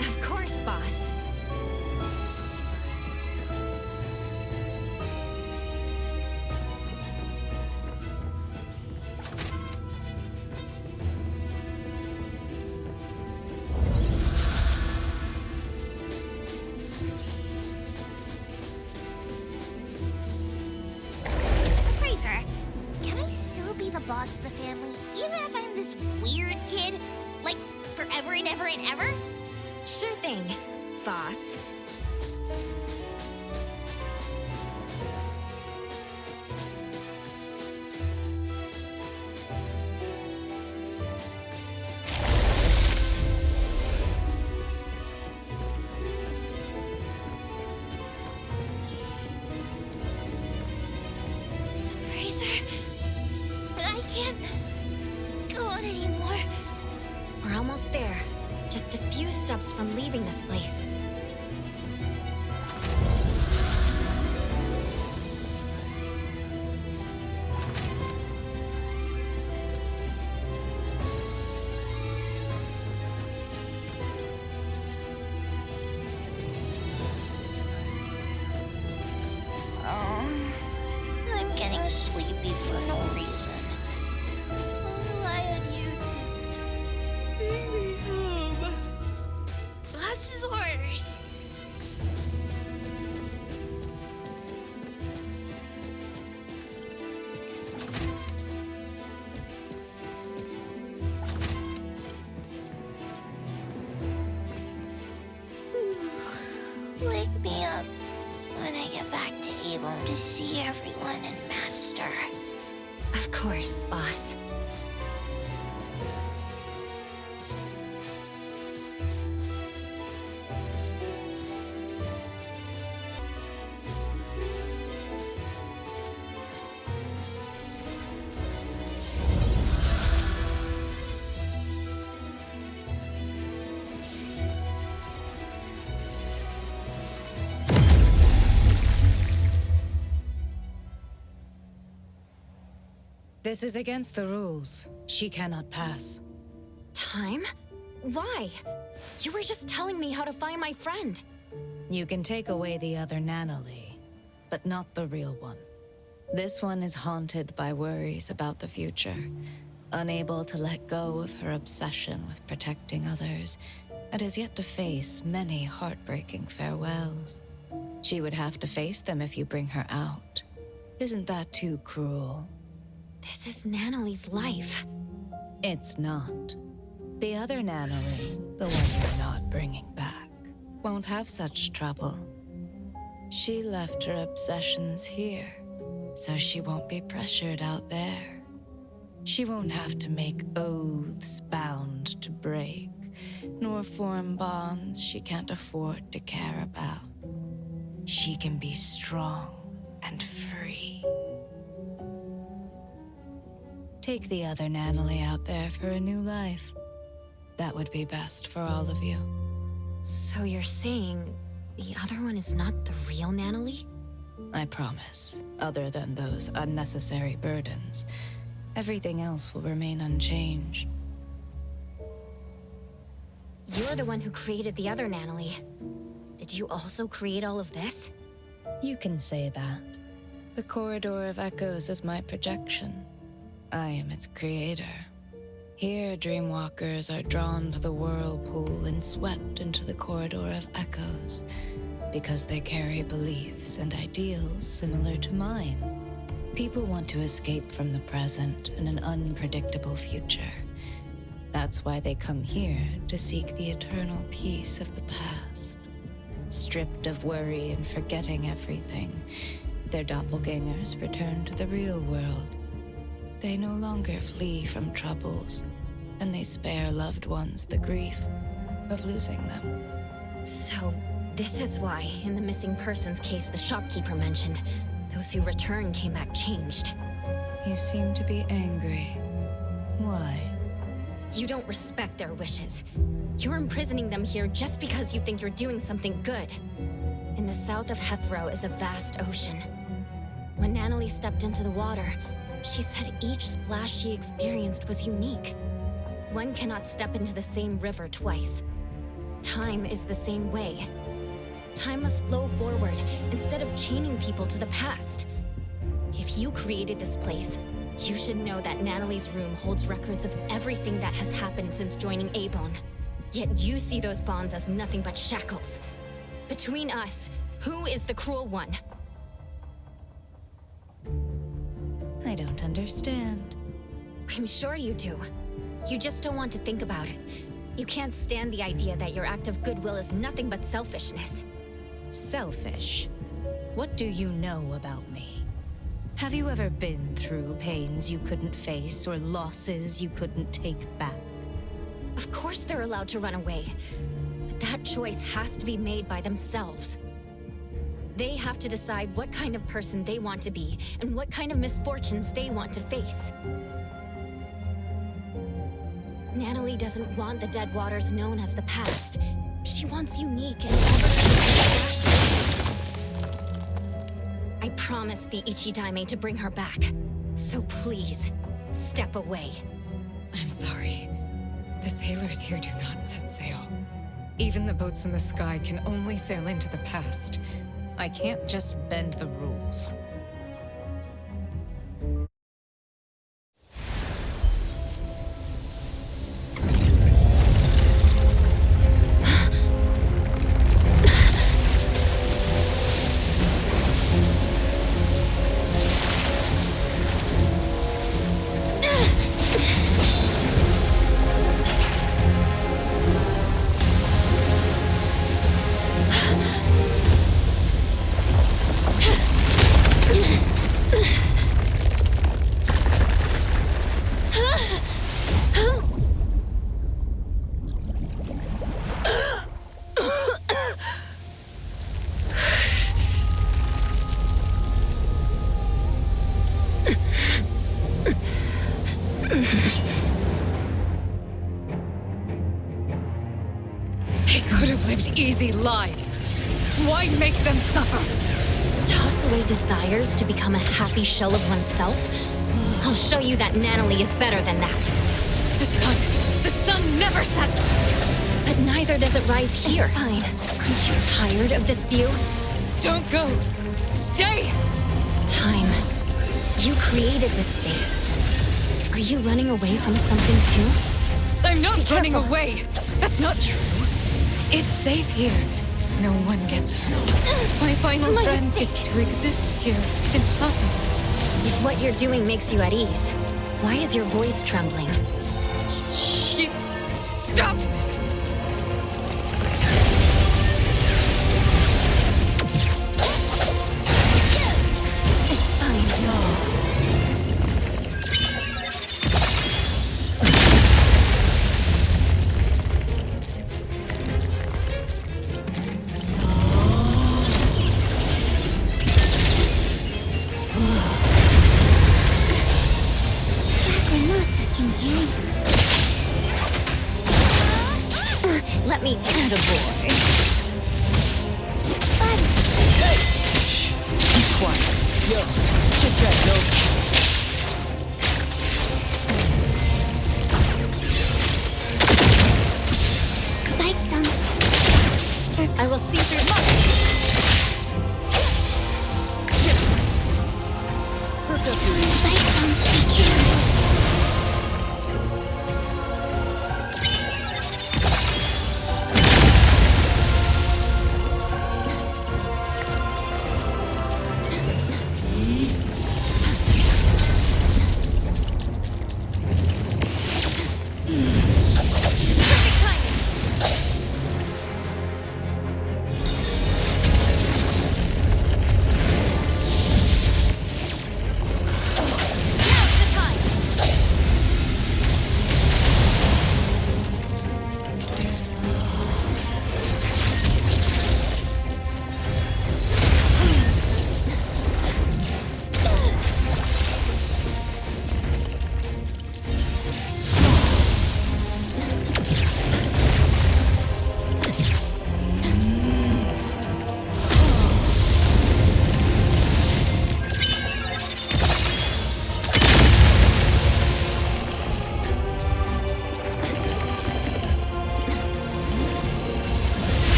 Of course, boss. Can I still be the boss of the family, even if I'm this weird kid? Like, forever and ever and ever? Sure thing, boss. I can't go on anymore. We're almost there. Just a few steps from leaving this place. getting sleepy for no reason. I'll rely on you to take me home. Boss's orders. Wake me up when I get back to Avon to see everyone and Master. Of course, boss. This is against the rules. She cannot pass. Time? Why? You were just telling me how to find my friend. You can take away the other Nanalee, but not the real one. This one is haunted by worries about the future, unable to let go of her obsession with protecting others, and has yet to face many heartbreaking farewells. She would have to face them if you bring her out. Isn't that too cruel? This is Nanalee's life. It's not. The other Nanalee, the one you're not bringing back, won't have such trouble. She left her obsessions here, so she won't be pressured out there. She won't have to make oaths bound to break, nor form bonds she can't afford to care about. She can be strong and free. Take the other Nanalee out there for a new life. That would be best for all of you. So you're saying the other one is not the real Nanalee? I promise. Other than those unnecessary burdens, everything else will remain unchanged. You're the one who created the other Nanalee. Did you also create all of this? You can say that. The Corridor of Echoes is my projection. I am its creator. Here, dreamwalkers are drawn to the whirlpool and swept into the Corridor of Echoes, because they carry beliefs and ideals similar to mine. People want to escape from the present and an unpredictable future. That's why they come here to seek the eternal peace of the past. Stripped of worry and forgetting everything, their doppelgangers return to the real world. They no longer flee from troubles, and they spare loved ones the grief of losing them. So, this is why, in the missing persons case the shopkeeper mentioned, those who returned came back changed. You seem to be angry. Why? You don't respect their wishes. You're imprisoning them here just because you think you're doing something good. In the south of Hethro is a vast ocean. When Nanalee stepped into the water, she said each splash she experienced was unique. One cannot step into the same river twice. Time is the same way. Time must flow forward instead of chaining people to the past. If you created this place, you should know that Nanalee's room holds records of everything that has happened since joining Abone. Yet you see those bonds as nothing but shackles. Between us, who is the cruel one? I don't understand. I'm sure you do. You just don't want to think about it. You can't stand the idea that your act of goodwill is nothing but selfishness. Selfish? What do you know about me? Have you ever been through pains you couldn't face or losses you couldn't take back? Of course they're allowed to run away, but that choice has to be made by themselves. They have to decide what kind of person they want to be and what kind of misfortunes they want to face. Nanalee doesn't want the dead waters known as the past. She wants unique and I promised the Ichidaime to bring her back. So please, step away. I'm sorry. The sailors here do not set sail. Even the boats in the sky can only sail into the past. I can't just bend the rules. easy lives? Why make them suffer? Toss away desires to become a happy shell of oneself? I'll show you that Natalie is better than that. The sun never sets! But neither does it rise here. It's fine. Aren't you tired of this view? Don't go! Stay! Time. You created this space. Are you running away from something too? I'm not running away! That's not true. It's safe here. No one gets hurt. My final friend gets to exist here in time. If what you're doing makes you at ease, why is your voice trembling? Shit! Stop! Let me take the boy. Keep quiet. Yo, get that dope. Bite some. I will see through much. Perk up your ears. Bite some. Be careful.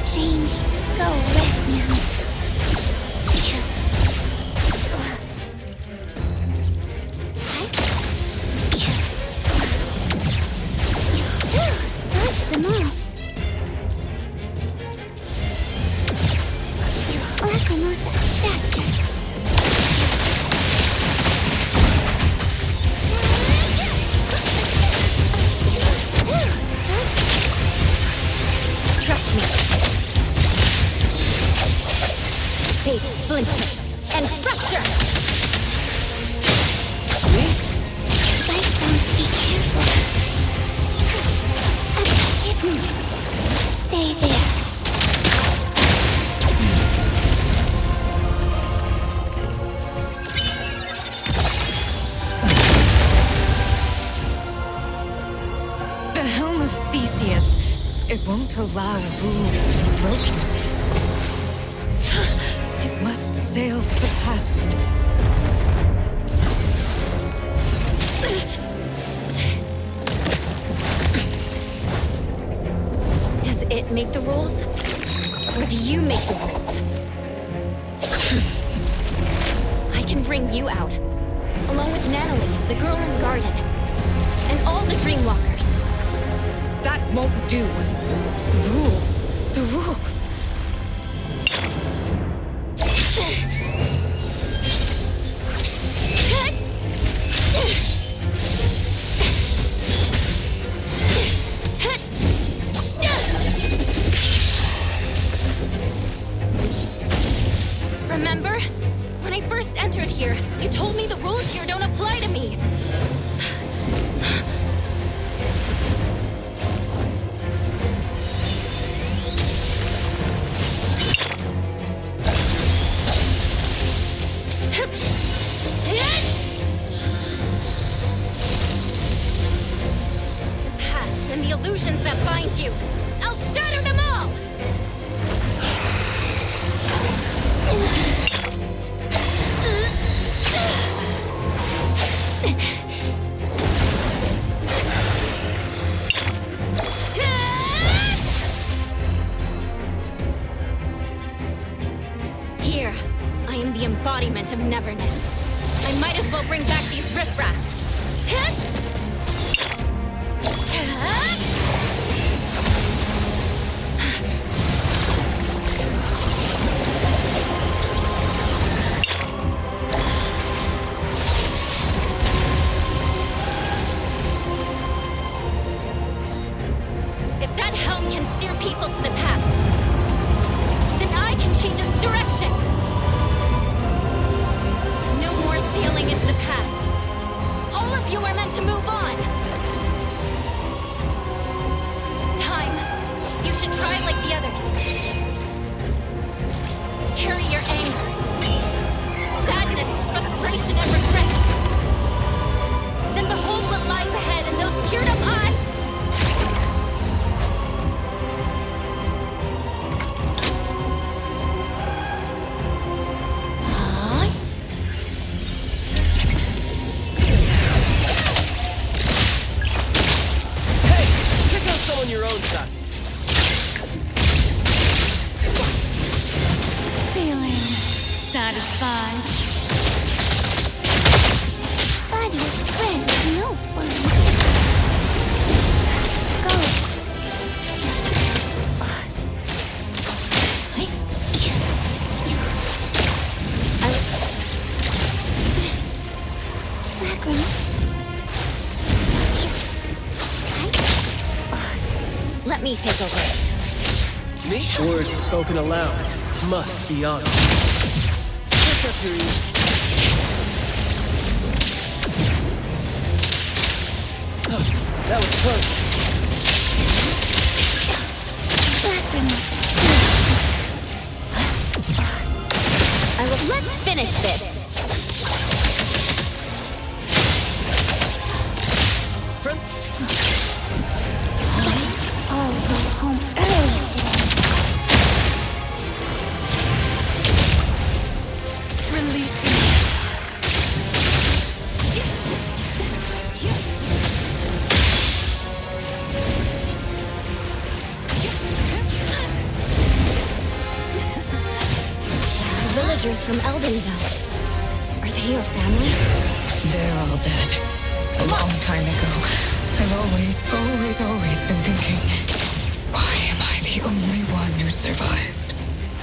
Change. Go rest now. Dodge them all. Lacrimosa, faster. Trust me. Big splinter and fracture. Bite some. Be careful. I got you. Stay there. The Helm of Theseus. It won't allow rules to be broken. It must sail to the past. Does it make the rules? Or do you make the rules? I can bring you out, along with Natalie, the girl in the garden, and all the Dreamwalkers. That won't do. The rules. The rules. Remember? When I first entered here, you told me the rules here don't apply to me. The past and the illusions that bind you. I'll shatter them all! embodiment of Neverness. I might as well bring back these riffraffs. If that helm can steer people to the past, then I can change its direction. No more sailing into the past. All of you are meant to move on. Time. You should try like the others. Carry your anger, sadness, frustration, and regret. Then behold what lies ahead in those teared-up eyes. On your own side. Feeling satisfied. Fighting as friends, no fun. Go. Let me take over. Me? Words spoken aloud must be honored. Pick up your ears. Oh, that was close. Let's finish this. Friend. I'll go home early today. Release me. Villagers from Eldenville. Are they your family? They're all dead. A long time ago. I've always been thinking, why am I the only one who survived?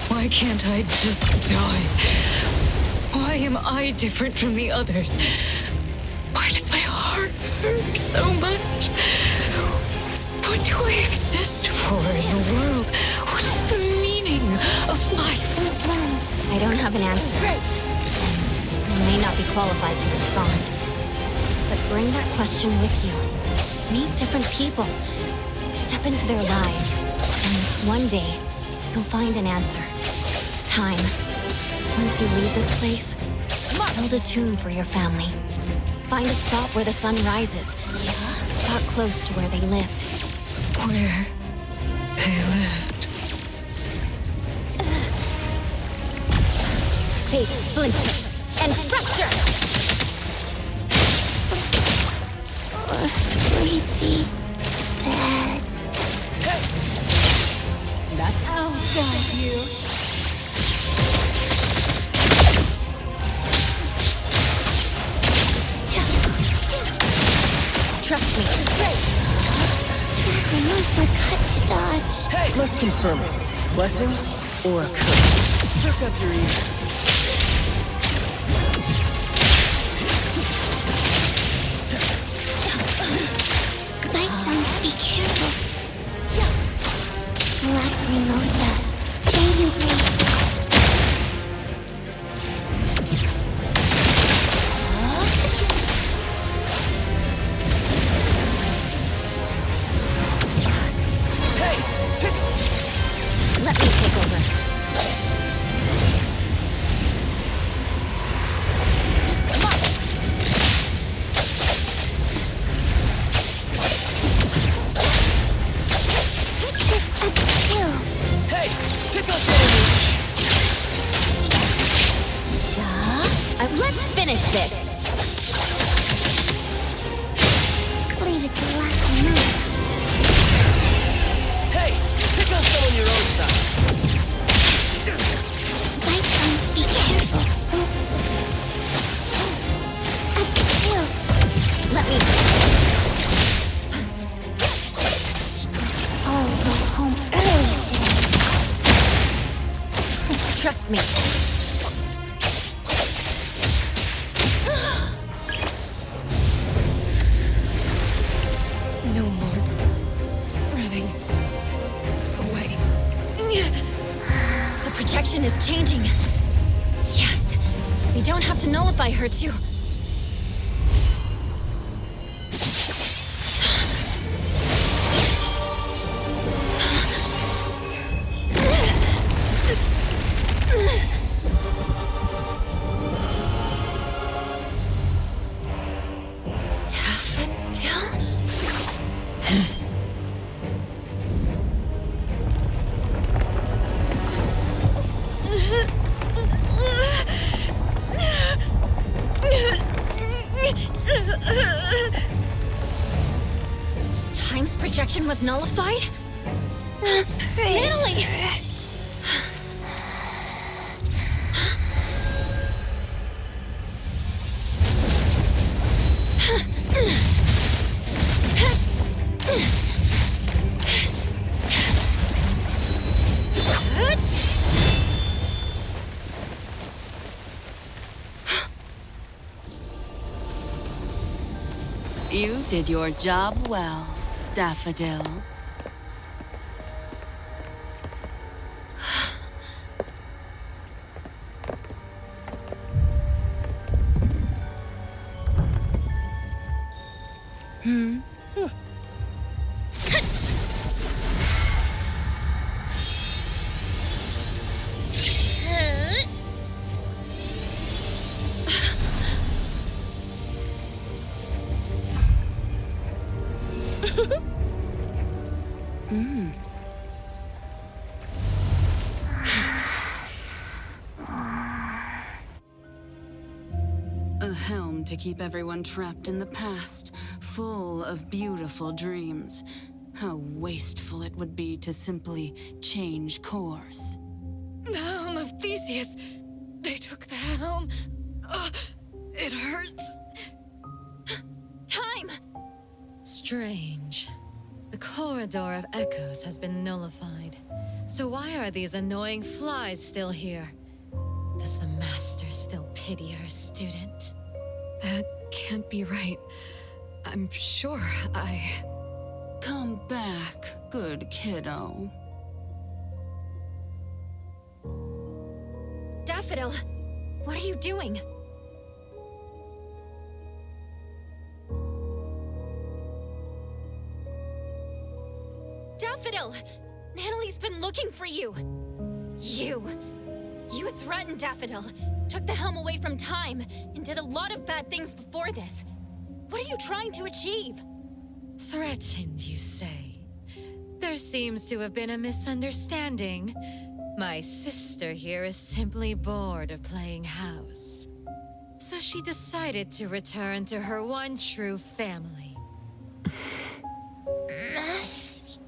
Why can't I just die? Why am I different from the others? Why does my heart hurt so much? What do I exist for in the world? What is the meaning of life? I don't have an answer. I may not be qualified to respond. But bring that question with you. Meet different people. Step into their lives. And one day, you'll find an answer. Time. Once you leave this place, build a tomb for your family. Find a spot where the sun rises. A spot close to where they lived. Where they lived. Fate, flinch, and fracture! Sleepy bed. I'll guide you. Trust me. I forgot to dodge. Hey, let's confirm it. Blessing or a curse? Perk up your ears. Be careful. Lacrimosa. Baby green. Hey, let me take over. Let's finish this. Leave it to Lacrimosa. Hey, pick on someone your own size. Bite some. Be careful. We don't have to nullify her to... Time's projection was nullified? Natalie! You did your job well, Daffodil. A helm to keep everyone trapped in the past, full of beautiful dreams. How wasteful it would be to simply change course. The helm of Theseus. They took the helm. It hurts. Time! Strange. The corridor of echoes has been nullified. So why are these annoying flies still here? Does the master still pity her student? That can't be right. I'm sure Come back, good kiddo. Daffodil! What are you doing? Daffodil! Natalie's been looking for you! You threatened Daffodil, took the helm away from Time, and did a lot of bad things before this. What are you trying to achieve? Threatened, you say? There seems to have been a misunderstanding. My sister here is simply bored of playing house. So she decided to return to her one true family. Master...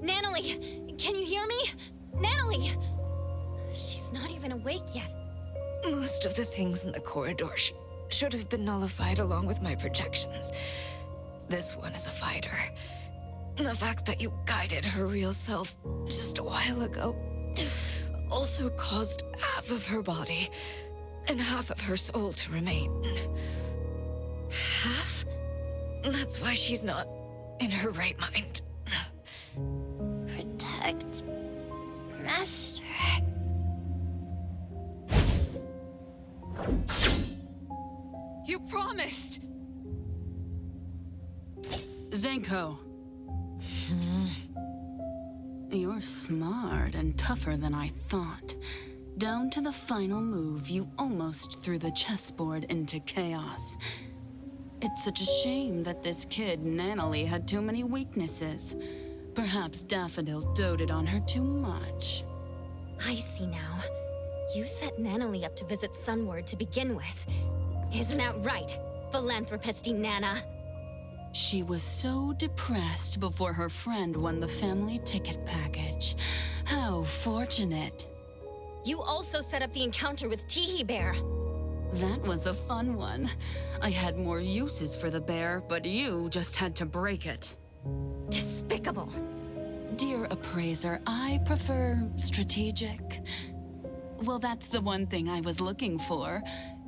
Natalie, can you hear me? Natalie! She's not even awake yet. most of the things in the corridor should have been nullified along with my projections. This one is a fighter. The fact that you guided her real self just a while ago also caused half of her body and half of her soul to remain. Half? That's why she's not in her right mind. Protect Master. You promised! Zenko. You're smart and tougher than I thought. Down to the final move, you almost threw the chessboard into chaos. It's such a shame that this kid, Natalie, had too many weaknesses. Perhaps Daffodil doted on her too much. I see now. You set Natalie up to visit Sunward to begin with. Isn't that right, philanthropisty Nana? She was so depressed before her friend won the family ticket package. How fortunate. You also set up the encounter with Teehee Bear. That was a fun one. I had more uses for the bear, but you just had to break it. Despicable. Dear appraiser, I prefer strategic. Well, that's the one thing I was looking for.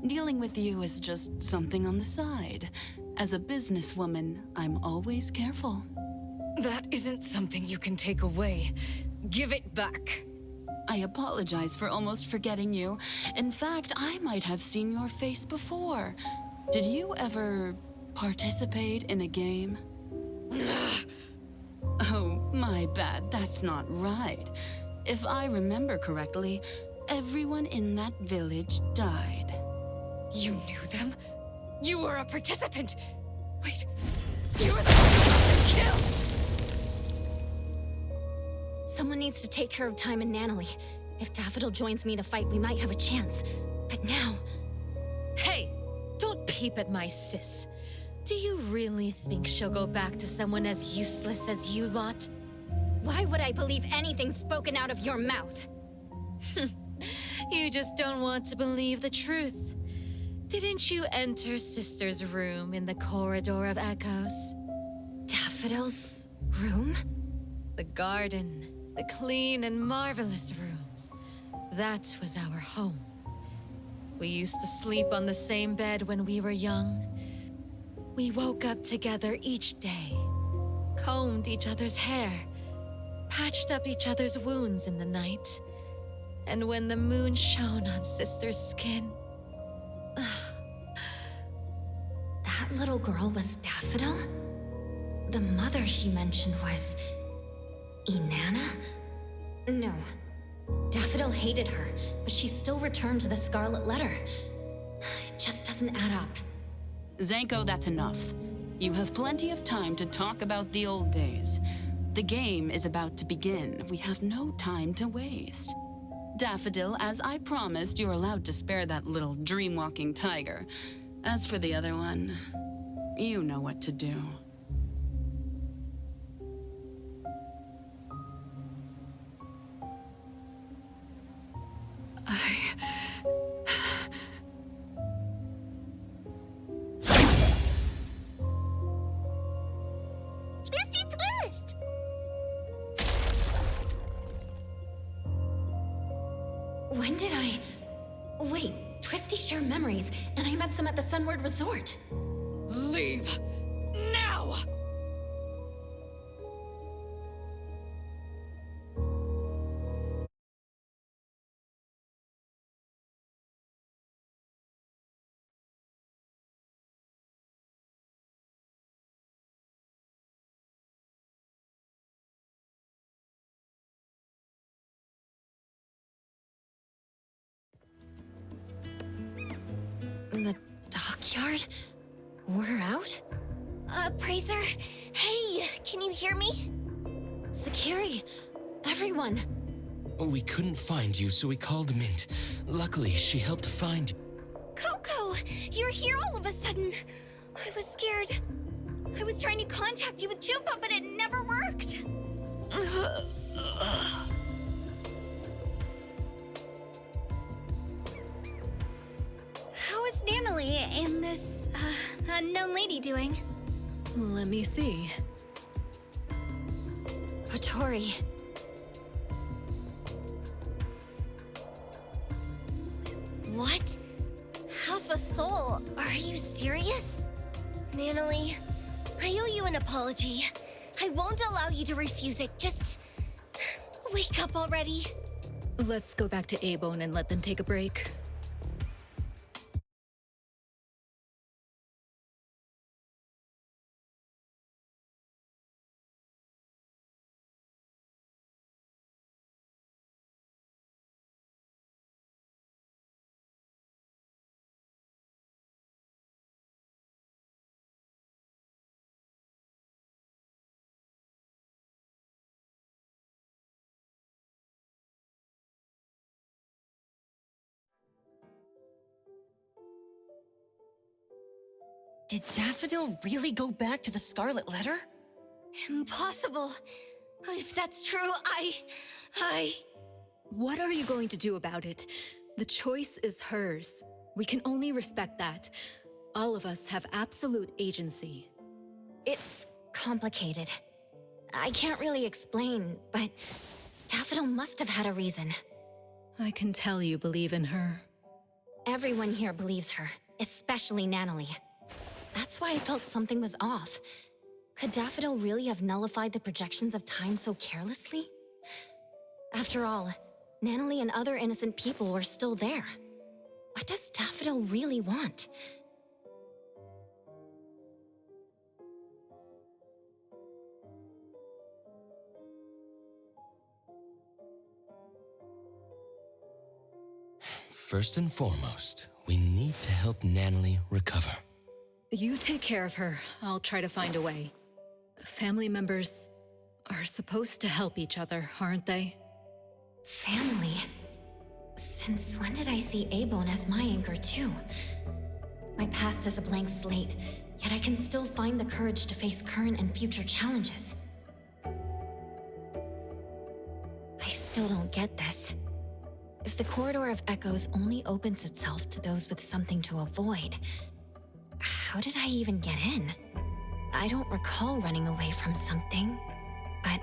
Dealing with you is just something on the side. As a businesswoman, I'm always careful. That isn't something you can take away. Give it back. I apologize for almost forgetting you. In fact, I might have seen your face before. Did you ever participate in a game? Oh, my bad. That's not right. If I remember correctly, everyone in that village died. You knew them? You were a participant! Wait, you were the one who got them killed! Someone needs to take care of Time and Natalie. If Daffodil joins me to fight, we might have a chance. But now... Hey, don't peep at my sis. Do you really think she'll go back to someone as useless as you lot? Why would I believe anything spoken out of your mouth? You just don't want to believe the truth. Didn't you enter Sister's room in the Corridor of Echoes? Daffodil's room? The garden, the clean and marvelous rooms. That was our home. We used to sleep on the same bed when we were young. We woke up together each day, combed each other's hair, patched up each other's wounds in the night. And when the moon shone on Sister's skin... That little girl was Daffodil? The mother she mentioned was... Inanna? No. Daffodil hated her, but she still returned the Scarlet Letter. It just doesn't add up. Zanko, that's enough. You have plenty of time to talk about the old days. The game is about to begin. We have no time to waste. Daffodil, as I promised, you're allowed to spare that little dream-walking tiger. As for the other one, you know what to do. Twisty twist! When did I... Wait, Twisty share memories, and I met some at the Sunward Resort. Leave! Now! The dockyard? We're out? Praiser? Hey, can you hear me? Security, everyone. We couldn't find you, so we called Mint. Luckily, she helped find... Coco, you're here all of a sudden. I was scared. I was trying to contact you with Jupa, but it never worked. How is Natalie and this, unknown lady doing? Let me see. Kotori. What? Half a soul? Are you serious? Natalie, I owe you an apology. I won't allow you to refuse it. Just... wake up already. Let's go back to A-Bone and let them take a break. Did Daffodil really go back to the Scarlet Letter? Impossible. If that's true, I... What are you going to do about it? The choice is hers. We can only respect that. All of us have absolute agency. It's complicated. I can't really explain, but Daffodil must have had a reason. I can tell you believe in her. Everyone here believes her, especially Natalie. That's why I felt something was off. Could Daffodil really have nullified the projections of time so carelessly? After all, Natalie and other innocent people were still there. What does Daffodil really want? First and foremost, we need to help Natalie recover. You take care of her. I'll try to find a way. Family members are supposed to help each other, aren't they? Family? Since when did I see Abone as my anchor too? My past is a blank slate, yet I can still find the courage to face current and future challenges. I still don't get this. If the Corridor of Echoes only opens itself to those with something to avoid, how did I even get in? I don't recall running away from something, but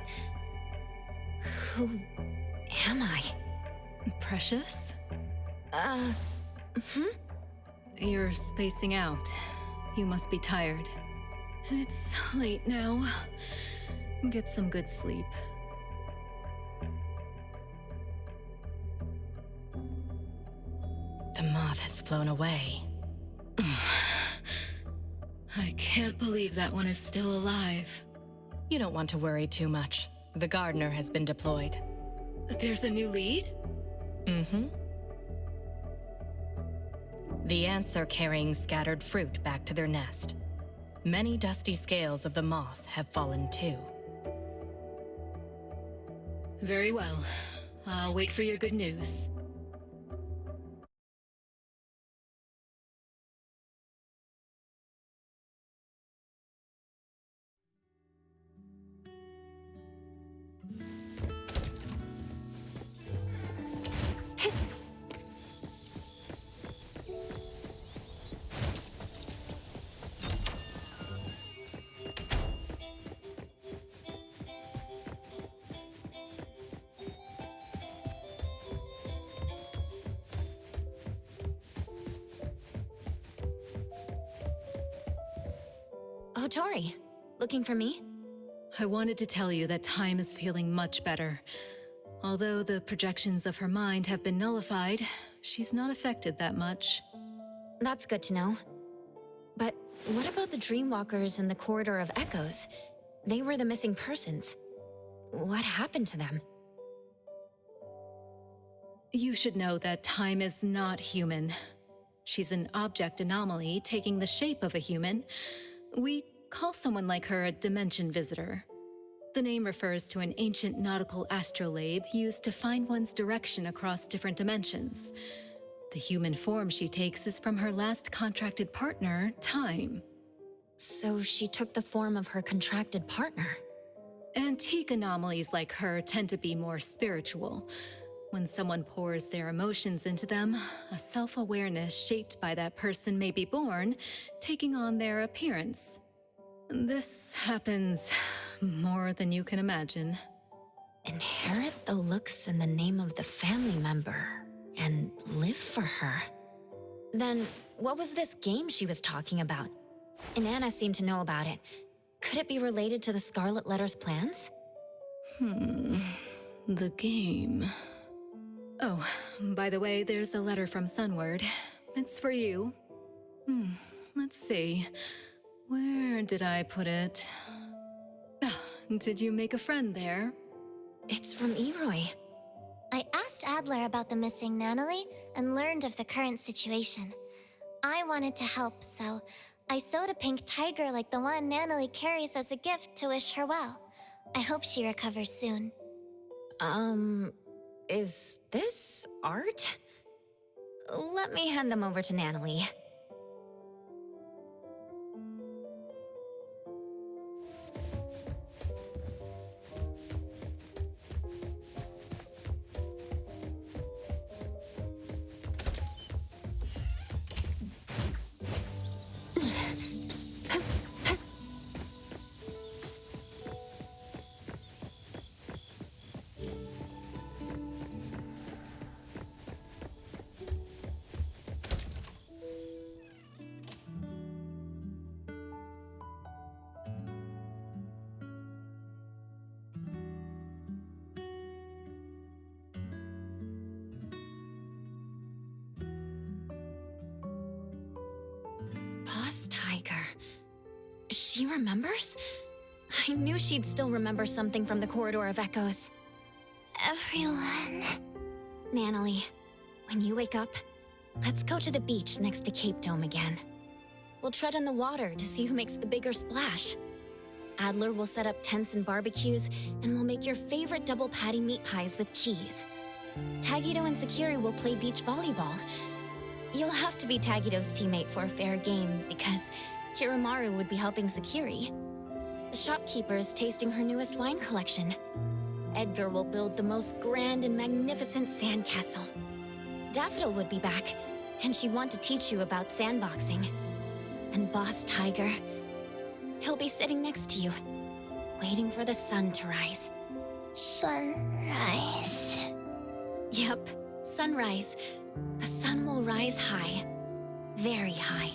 who am I? Precious? You're spacing out. You must be tired. It's late now. Get some good sleep. The moth has flown away. I can't believe that one is still alive. You don't want to worry too much. The gardener has been deployed. There's a new lead? Mm-hmm. The ants are carrying scattered fruit back to their nest. Many dusty scales of the moth have fallen too. Very well. I'll wait for your good news. Oh, Tori. Looking for me? I wanted to tell you that Time is feeling much better. Although the projections of her mind have been nullified, she's not affected that much. That's good to know. But what about the Dreamwalkers in the Corridor of Echoes? They were the missing persons. What happened to them? You should know that Time is not human. She's an object anomaly taking the shape of a human. We call someone like her a dimension visitor. The name refers to an ancient nautical astrolabe used to find one's direction across different dimensions. The human form she takes is from her last contracted partner, Time. So she took the form of her contracted partner? Antique anomalies like her tend to be more spiritual. When someone pours their emotions into them, a self-awareness shaped by that person may be born, taking on their appearance. This happens more than you can imagine. Inherit the looks and the name of the family member, and live for her. Then, what was this game she was talking about? Inanna seemed to know about it. Could it be related to the Scarlet Letter's plans? The game. Oh, by the way, there's a letter from Sunward. It's for you. Let's see. Where did I put it? Did you make a friend there? It's from Eroy. I asked Adler about the missing Natalie and learned of the current situation. I wanted to help, so I sewed a pink tiger like the one Natalie carries as a gift to wish her well. I hope she recovers soon. Is this art? Let me hand them over to Natalie. Boss Tiger. She remembers? I knew she'd still remember something from the Corridor of Echoes. Everyone. Nanalie, when you wake up, let's go to the beach next to Cape Dome again. We'll tread on the water to see who makes the bigger splash. Adler will set up tents and barbecues, and we'll make your favorite double patty meat pies with cheese. Tagito and Sakiri will play beach volleyball. You'll have to be Tagito's teammate for a fair game, because Kiramaru would be helping Sakiri. The shopkeeper is tasting her newest wine collection. Edgar will build the most grand and magnificent sandcastle. Daffodil would be back, and she'd want to teach you about sandboxing. And Boss Tiger, he'll be sitting next to you, waiting for the sun to rise. Sunrise. Yep, sunrise. The sun will rise high, very high.